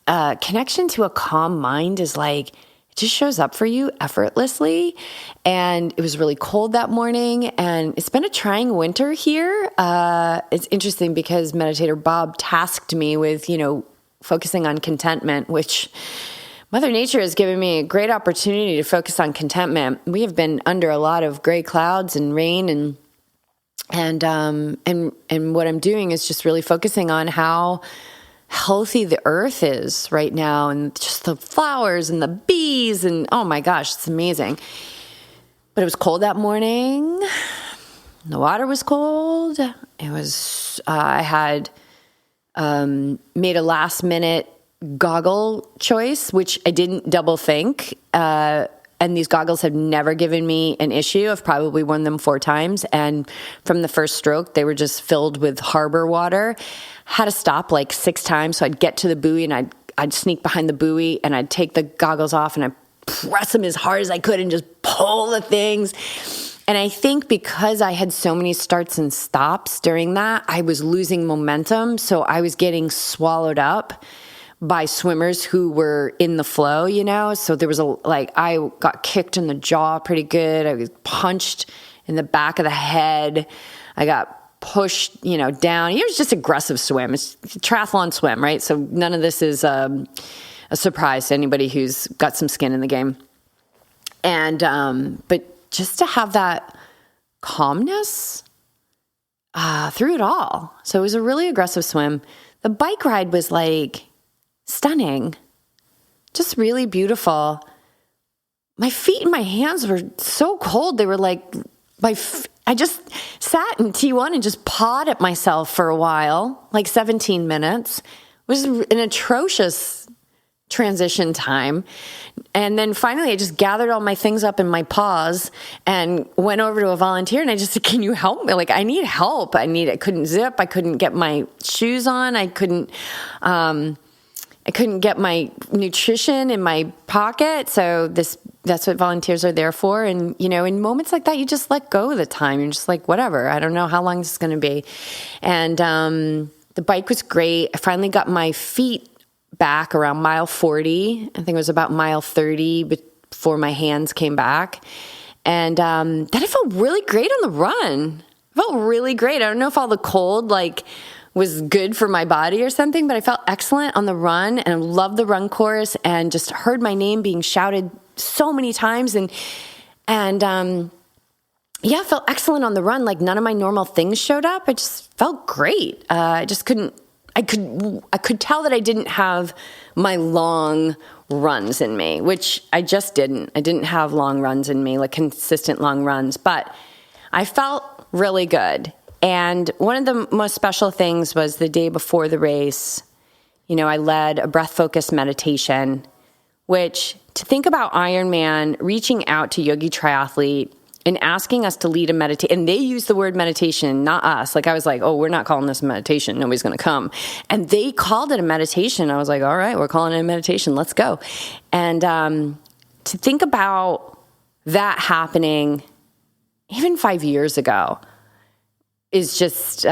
Connection to a calm mind is like, it just shows up for you effortlessly. And it was really cold that morning, and it's been a trying winter here. It's interesting because meditator Bob tasked me with, focusing on contentment, which Mother Nature has given me a great opportunity to focus on contentment. We have been under a lot of gray clouds and rain, and what I'm doing is just really focusing on how healthy the earth is right now, and just the flowers and the bees, and oh my gosh, it's amazing. But it was cold that morning. The water was cold. It was, I had made a last minute goggle choice, which I didn't double think. And these goggles have never given me an issue. I've probably worn them 4 times. And from the first stroke, they were just filled with harbor water. Had to stop like 6 times. So I'd get to the buoy and I'd sneak behind the buoy and I'd take the goggles off and I'd press them as hard as I could and just pull the things. And I think because I had so many starts and stops during that, I was losing momentum. So I was getting swallowed up by swimmers who were in the flow, you know? So there was I got kicked in the jaw pretty good. I was punched in the back of the head. I got pushed, down. It was just aggressive swim. It's a triathlon swim, right? So none of this is a surprise to anybody who's got some skin in the game. And, but just to have that calmness through it all. So it was a really aggressive swim. The bike ride was like stunning, just really beautiful. My feet and my hands were so cold. They were like, I just sat in T1 and just pawed at myself for a while, like 17 minutes. It was an atrocious transition time. And then finally I just gathered all my things up in my paws and went over to a volunteer and I just said, can you help me? Like, I need help. I couldn't zip. I couldn't get my shoes on. I couldn't get my nutrition in my pocket. So that's what volunteers are there for. And, in moments like that, you just let go of the time. You're just like, whatever, I don't know how long this is going to be. And the bike was great. I finally got my feet back around mile 40. I think it was about mile 30 before my hands came back. And then I felt really great on the run. I felt really great. I don't know if all the cold, was good for my body or something, but I felt excellent on the run and loved the run course and just heard my name being shouted so many times. And I felt excellent on the run. Like none of my normal things showed up. I just felt great. I could tell that I didn't have my long runs in me, which I just didn't. I didn't have long runs in me, like consistent long runs, but I felt really good. And one of the most special things was the day before the race, I led a breath-focused meditation, which to think about Ironman, reaching out to Yogi Triathlete and asking us to lead a meditation, and they used the word meditation, not us. Like I was like, oh, we're not calling this a meditation. Nobody's going to come. And they called it a meditation. I was like, all right, we're calling it a meditation. Let's go. And to think about that happening even 5 years ago, is just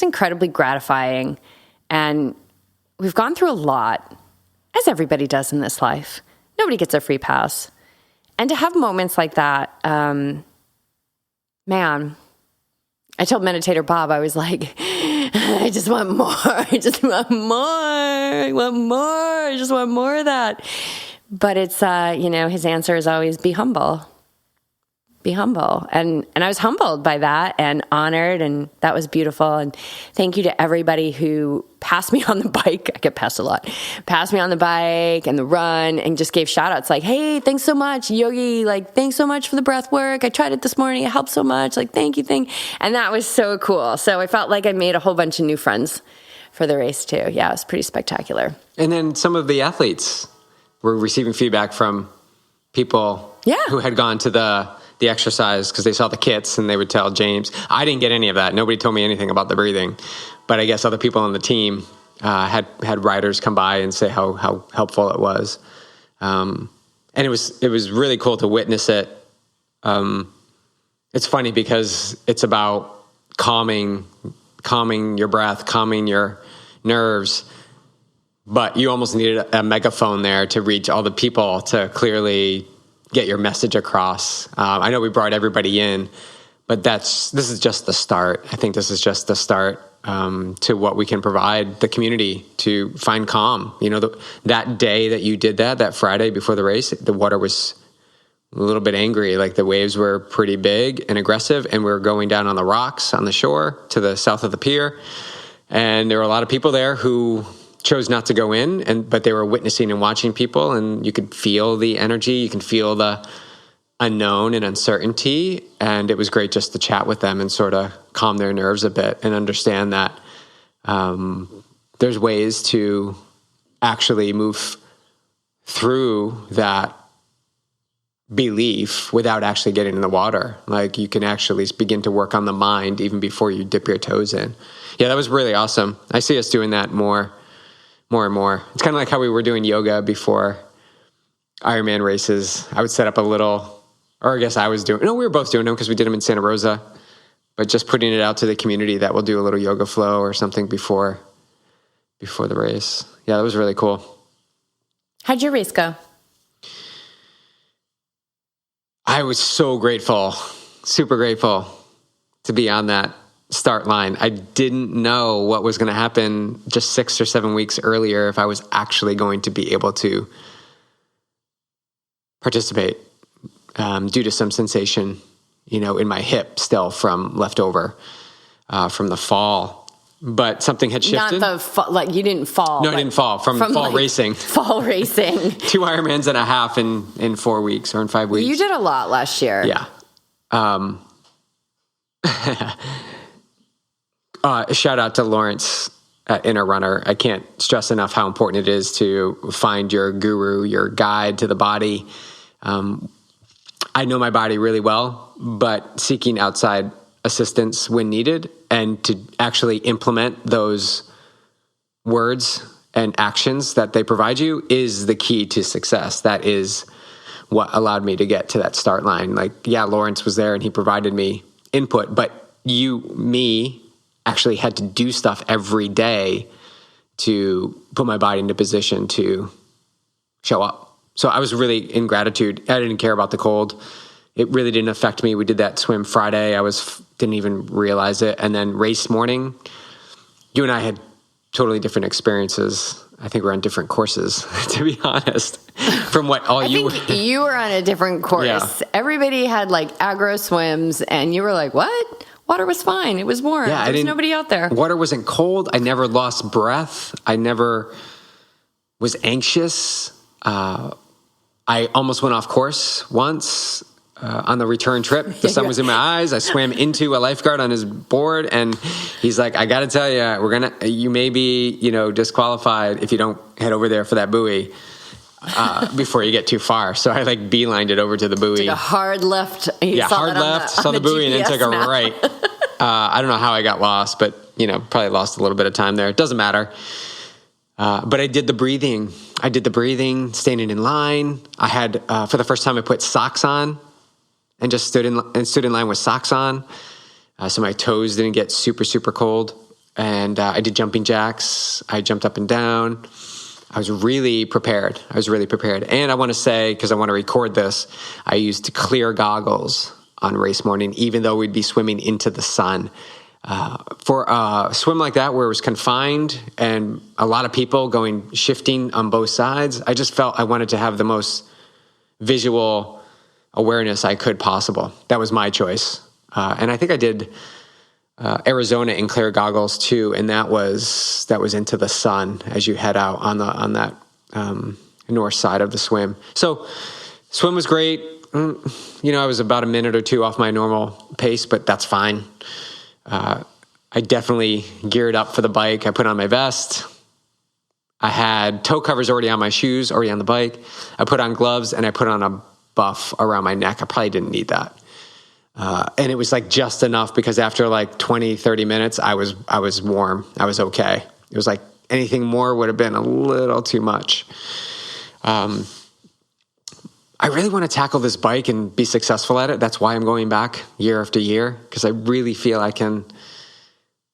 incredibly gratifying. And we've gone through a lot, as everybody does in this life. Nobody gets a free pass. And to have moments like that, man, I told meditator Bob, I was like, I just want more. I just want more. I want more. I just want more of that. But it's, his answer is always be humble. Be humble. And I was humbled by that and honored, and that was beautiful. And thank you to everybody who passed me on the bike. I get passed a lot. Passed me on the bike and the run and just gave shout outs like, hey, thanks so much, Yogi. Like, thanks so much for the breath work. I tried it this morning. It helped so much. Like, thank you. And that was so cool. So I felt like I made a whole bunch of new friends for the race too. Yeah, it was pretty spectacular. And then some of the athletes were receiving feedback from people who had gone to the exercise because they saw the kits and they would tell James. I didn't get any of that. Nobody told me anything about the breathing, but I guess other people on the team had riders come by and say how helpful it was. And it was really cool to witness it. It's funny because it's about calming your breath, calming your nerves, but you almost needed a megaphone there to reach all the people to clearly get your message across. I know we brought everybody in, but this is just the start. I think this is just the start to what we can provide the community to find calm. That day that you did that Friday before the race, the water was a little bit angry. Like the waves were pretty big and aggressive, and we were going down on the rocks on the shore to the south of the pier. And there were a lot of people there who chose not to go in, but they were witnessing and watching people, and you could feel the energy. You can feel the unknown and uncertainty. And it was great just to chat with them and sort of calm their nerves a bit and understand that there's ways to actually move through that belief without actually getting in the water. Like you can actually begin to work on the mind even before you dip your toes in. Yeah, that was really awesome. I see us doing that more and more. It's kind of like how we were doing yoga before Ironman races. I would set up a little, or I guess I was doing, no, we were both doing them because we did them in Santa Rosa, but just putting it out to the community that we'll do a little yoga flow or something before the race. Yeah, that was really cool. How'd your race go? I was so grateful, super grateful to be on that start line. I didn't know what was going to happen just 6 or 7 weeks earlier if I was actually going to be able to participate due to some sensation, in my hip still from leftover from the fall. But something had shifted. Not you didn't fall. No, I didn't fall from fall racing. Fall racing. 2 Ironmans and a half in 4 weeks or in 5 weeks. You did a lot last year. Yeah. Shout out to Lawrence at Inner Runner. I can't stress enough how important it is to find your guru, your guide to the body. I know my body really well, but seeking outside assistance when needed and to actually implement those words and actions that they provide you is the key to success. That is what allowed me to get to that start line. Like, yeah, Lawrence was there and he provided me input, but me actually had to do stuff every day to put my body into position to show up. So I was really in gratitude. I didn't care about the cold. It really didn't affect me. We did that swim Friday. I didn't even realize it. And then race morning, you and I had totally different experiences. I think we're on different courses, to be honest, from what all you were. You were on a different course. Yeah. Everybody had aggro swims and you were like, what? Water was fine. It was warm. Yeah, there was nobody out there. Water wasn't cold. I never lost breath. I never was anxious. I almost went off course once on the return trip. The sun was in my eyes. I swam into a lifeguard on his board, and he's like, "I got to tell you, you may be, disqualified if you don't head over there for that buoy before you get too far." So I beelined it over to the buoy. Took a hard left. Hard left. Saw the buoy and then took a right. I don't know how I got lost, but probably lost a little bit of time there. It doesn't matter. But I did the breathing. Standing in line. I had, for the first time, I put socks on and just stood in line with socks on. So my toes didn't get super, super cold. And I did jumping jacks. I jumped up and down. I was really prepared. And I want to say, because I want to record this, I used clear goggles on race morning, even though we'd be swimming into the sun. For a swim like that where it was confined and a lot of people shifting on both sides, I just felt I wanted to have the most visual awareness I could possible. That was my choice. And I think I did Arizona in clear goggles too, and that was into the sun as you head out on that north side of the swim. So swim was great. I was about a minute or two off my normal pace, but that's fine. I definitely geared up for the bike. I put on my vest. I had toe covers already on my shoes, already on the bike. I put on gloves and I put on a buff around my neck. I probably didn't need that. And it was just enough because after 20, 30 minutes, I was warm. I was okay. It was anything more would have been a little too much. I really want to tackle this bike and be successful at it. That's why I'm going back year after year, because I really feel I can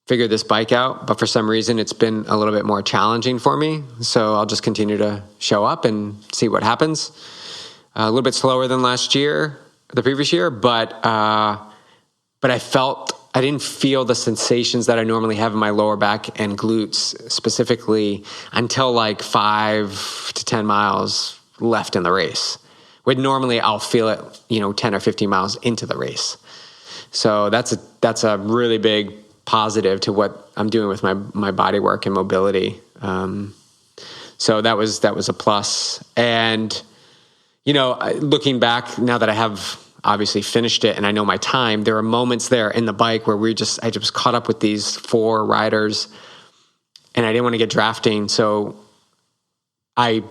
figure this bike out. But for some reason, it's been a little bit more challenging for me. So I'll just continue to show up and see what happens. A little bit slower than the previous year, but I didn't feel the sensations that I normally have in my lower back and glutes specifically until 5 to 10 miles left in the race. When normally I'll feel it, 10 or 15 miles into the race. So that's a really big positive to what I'm doing with my body work and mobility. So that was a plus. And looking back now that I have obviously finished it and I know my time, there are moments there in the bike where I just caught up with these 4 riders and I didn't want to get drafting. So I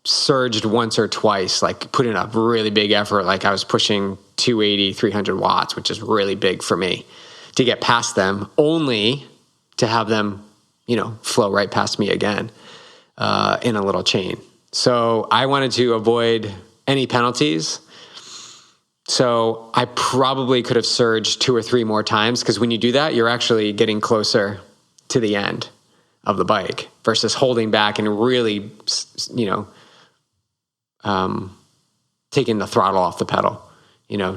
surged once or twice, like put in a really big effort. Like I was pushing 280, 300 watts, which is really big for me to get past them, only to have them, flow right past me again in a little chain. So I wanted to avoid any penalties. So I probably could have surged 2 or 3 more times, because when you do that, you're actually getting closer to the end of the bike versus holding back and really, taking the throttle off the pedal,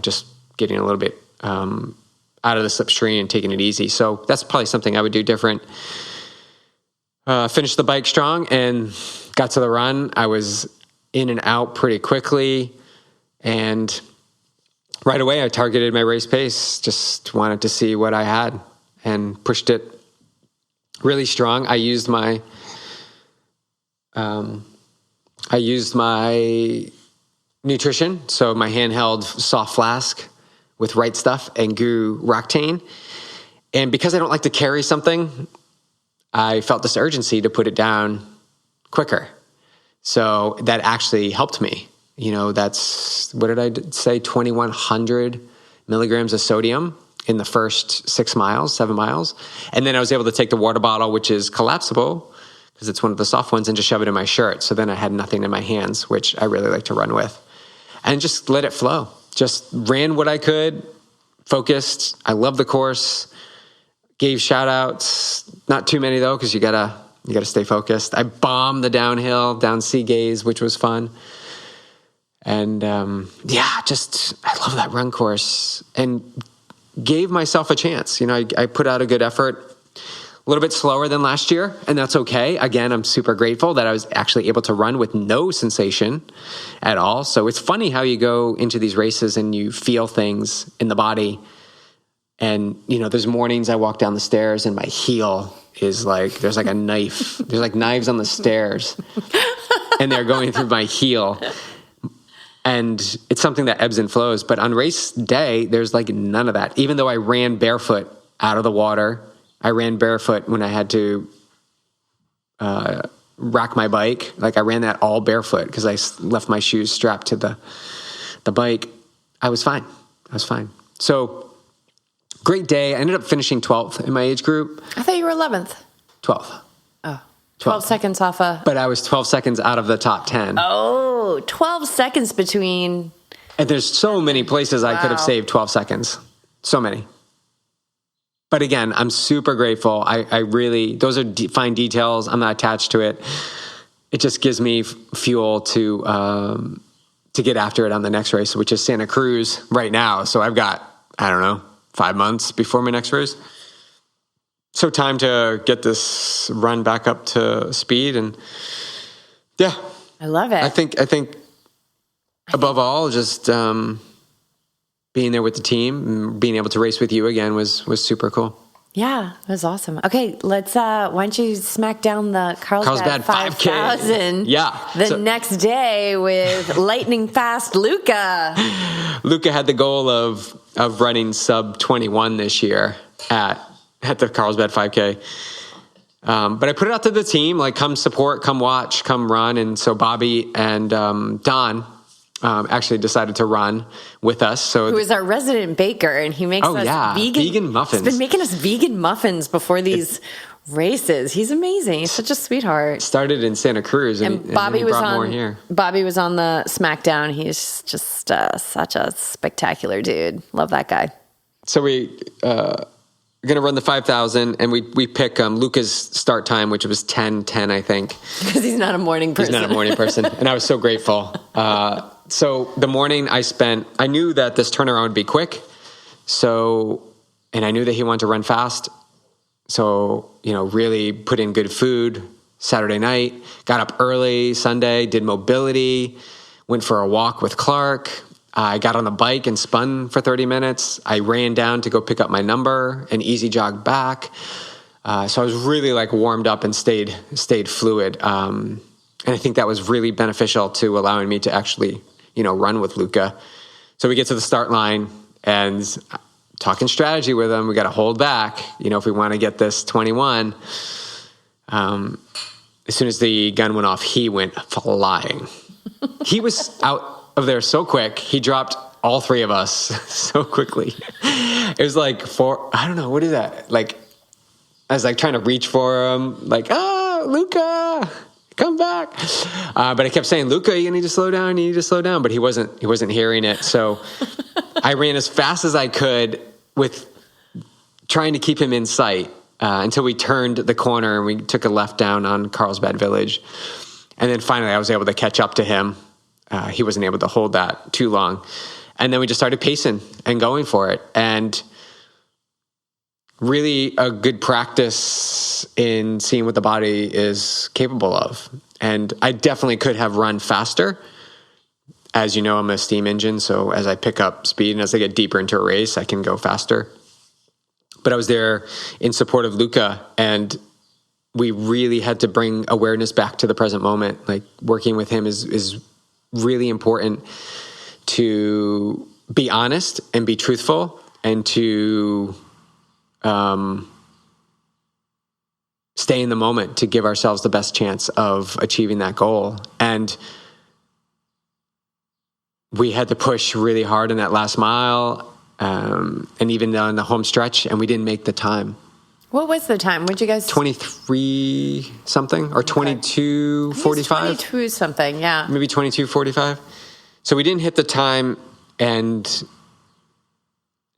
just getting a little bit out of the slipstream and taking it easy. So that's probably something I would do different. Finished the bike strong and got to the run. I was in and out pretty quickly, and right away I targeted my race pace. Just wanted to see what I had and pushed it really strong. I used my nutrition, so my handheld soft flask with Right Stuff and GU Roctane. And because I don't like to carry something, I felt this urgency to put it down quicker. So that actually helped me. That's, what did I say, 2,100 milligrams of sodium in the first 7 miles. And then I was able to take the water bottle, which is collapsible, because it's one of the soft ones, and just shove it in my shirt. So then I had nothing in my hands, which I really like to run with. And just let it flow. Just ran what I could, focused. I love the course. Gave shout outs, not too many though, because you gotta stay focused. I bombed the downhill down Sea Gaze, which was fun. And I love that run course, and gave myself a chance. I put out a good effort, a little bit slower than last year, and that's okay. Again, I'm super grateful that I was actually able to run with no sensation at all. So it's funny how you go into these races and you feel things in the body. And, there's mornings I walk down the stairs and my heel is like, there's like a knife. There's like knives on the stairs and they're going through my heel. And it's something that ebbs and flows. But on race day, there's like none of that. Even though I ran barefoot out of the water, I ran barefoot when I had to rack my bike. Like I ran that all barefoot because I left my shoes strapped to the bike. I was fine. So great day. I ended up finishing 12th in my age group. I thought you were 11th. 12th. Oh, 12 seconds off But I was 12 seconds out of the top 10. Oh, 12 seconds between. And there's so many places I could have saved 12 seconds. So many. But again, I'm super grateful. I really, those are fine details. I'm not attached to it. It just gives me fuel to get after it on the next race, which is Santa Cruz right now. So I've got, 5 months before my next race. So time to get this run back up to speed. And yeah. I love it. I think above all, just being there with the team and being able to race with you again was super cool. Yeah, it was awesome. Okay, let's, why don't you smack down the Carlsbad 5,000 next day with lightning fast Luca. Luca had the goal of running sub 21 this year at the Carlsbad 5K. But I put it out to the team, like come support, come watch, come run. And so Bobby and Don actually decided to run with us. Who is our resident baker, and he makes us vegan muffins. He's been making us vegan muffins before these races. He's amazing. He's such a sweetheart. Started in Santa Cruz, and Bobby was on more here. Bobby was on the SmackDown. He's just such a spectacular dude. Love that guy. So we going to run the 5,000, and we pick Luca's start time, which was 10:10, I think. Because he's not a morning person. And I was so grateful. So the morning I knew that this turnaround would be quick. And I knew that he wanted to run fast. So, really put in good food Saturday night, got up early Sunday, did mobility, went for a walk with Clark. I got on the bike and spun for 30 minutes. I ran down to go pick up my number and easy jog back. So I was really warmed up and stayed fluid. And I think that was really beneficial to allowing me to actually run with Luca. So we get to the start line and talking strategy with him. We got to hold back, if we want to get this 21. As soon as the gun went off, he went flying. He was out of there so quick. He dropped all three of us so quickly. It was like I don't know, what is that? Like, I was like trying to reach for him, like, Luca, come back. But I kept saying, Luca, you need to slow down. You need to slow down. But he wasn't hearing it. So I ran as fast as I could with trying to keep him in sight until we turned the corner and we took a left down on Carlsbad Village. And then finally I was able to catch up to him. He wasn't able to hold that too long. And then we just started pacing and going for it. And really a good practice in seeing what the body is capable of. And I definitely could have run faster. As you know, I'm a steam engine. So as I pick up speed and as I get deeper into a race, I can go faster. But I was there in support of Luca, and we really had to bring awareness back to the present moment. Like, working with him is really important to be honest and be truthful and to stay in the moment, to give ourselves the best chance of achieving that goal. And we had to push really hard in that last mile, and even on the home stretch, and we didn't make the time. What was the time? What'd you guys? 23 something or 22:45? 22 something, yeah. Maybe 22:45. So we didn't hit the time, and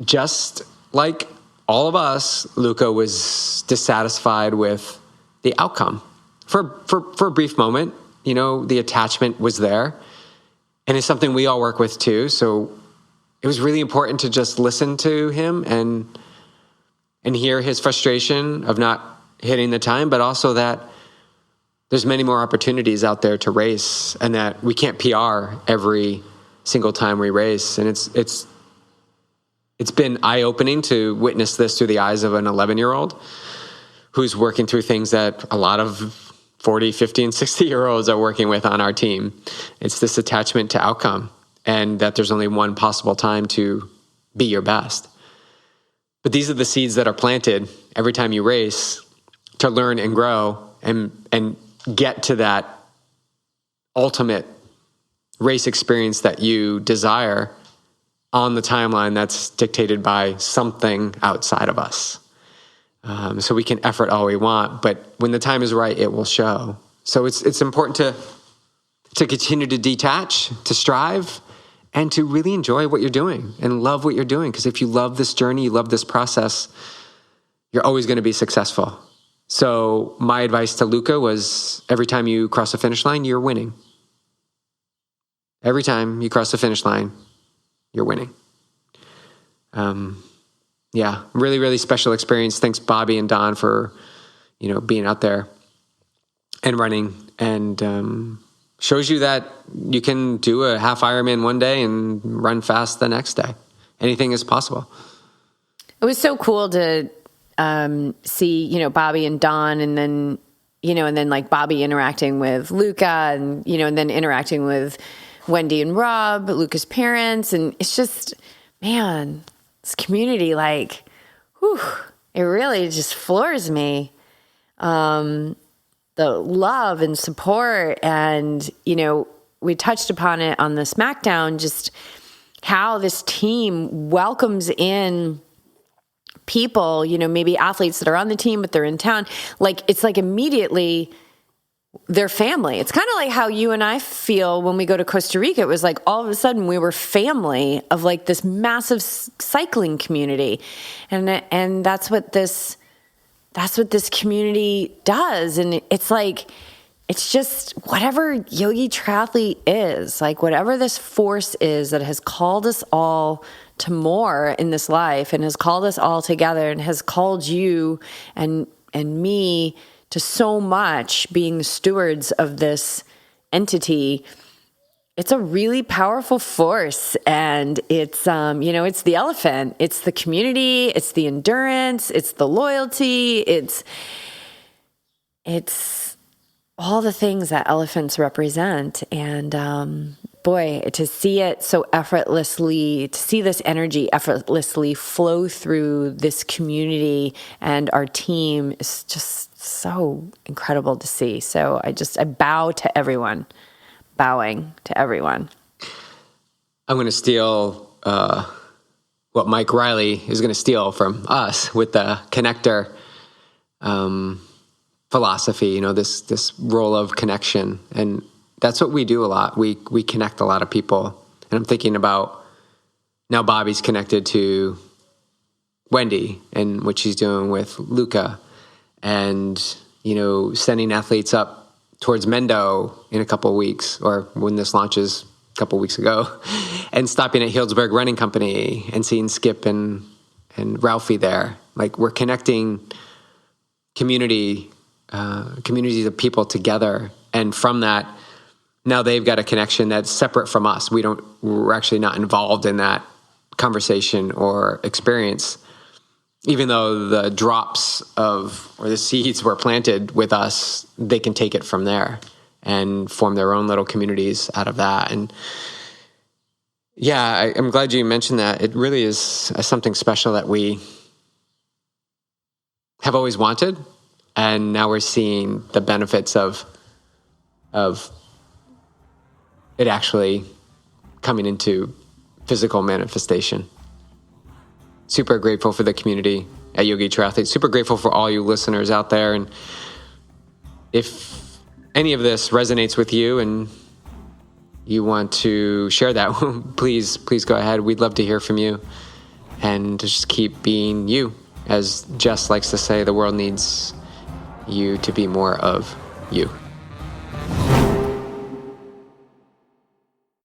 just like all of us, Luca was dissatisfied with the outcome. For a brief moment, the attachment was there, and it's something we all work with too. So it was really important to just listen to him and hear his frustration of not hitting the time, but also that there's many more opportunities out there to race, and that we can't PR every single time we race. And it's been eye-opening to witness this through the eyes of an 11-year-old who's working through things that a lot of 40, 50, and 60-year-olds are working with on our team. It's this attachment to outcome, and that there's only one possible time to be your best. But these are the seeds that are planted every time you race to learn and grow and get to that ultimate race experience that you desire on the timeline that's dictated by something outside of us. So we can effort all we want, but when the time is right, it will show. So it's important to continue to detach, to strive, and to really enjoy what you're doing and love what you're doing. Because if you love this journey, you love this process, you're always going to be successful. So my advice to Luca was, every time you cross the finish line, you're winning. Every time you cross the finish line, you're winning. Yeah, really, really special experience. Thanks, Bobby and Don, for, being out there and running, and shows you that you can do a half Ironman one day and run fast the next day. Anything is possible. It was so cool to see, Bobby and Don, and then, and then like Bobby interacting with Luca, and, and then interacting with Wendy and Rob, Luca's parents. And it's just, man, this community, like, whew, it really just floors me. The love and support, and, we touched upon it on the SmackDown, just how this team welcomes in people, maybe athletes that are on the team, but they're in town. Like, it's like immediately their family. It's kind of like how you and I feel when we go to Costa Rica. It was like all of a sudden we were family of like this massive cycling community. And that's what this community does. And it's like, it's just whatever Yogi Triathlete is, like whatever this force is that has called us all to more in this life, and has called us all together, and has called you and me to so much, being stewards of this entity. It's a really powerful force, and it's, it's the elephant, it's the community, it's the endurance, it's the loyalty, it's all the things that elephants represent. And, boy, to see it so effortlessly, to see this energy effortlessly flow through this community and our team is just so incredible to see. So I bow to everyone, bowing to everyone. I'm going to steal what Mike Riley is going to steal from us with the connector philosophy, this role of connection. And that's what we do a lot. We connect a lot of people. And I'm thinking about now Bobby's connected to Wendy and what she's doing with Luca, and, sending athletes up towards Mendo in a couple of weeks, or when this launches a couple of weeks ago, and stopping at Healdsburg Running Company and seeing Skip and Ralphie there. Like, we're connecting communities of people together. And from that, now they've got a connection that's separate from us. We're actually not involved in that conversation or experience, even though the drops or the seeds were planted with us. They can take it from there and form their own little communities out of that. And yeah, I'm glad you mentioned that. It really is something special that we have always wanted, and now we're seeing the benefits of it actually coming into physical manifestation. Super grateful for the community at Yogi Triathlete. Super grateful for all you listeners out there. And if any of this resonates with you and you want to share that, please go ahead. We'd love to hear from you. And just keep being you. As Jess likes to say, the world needs you to be more of you.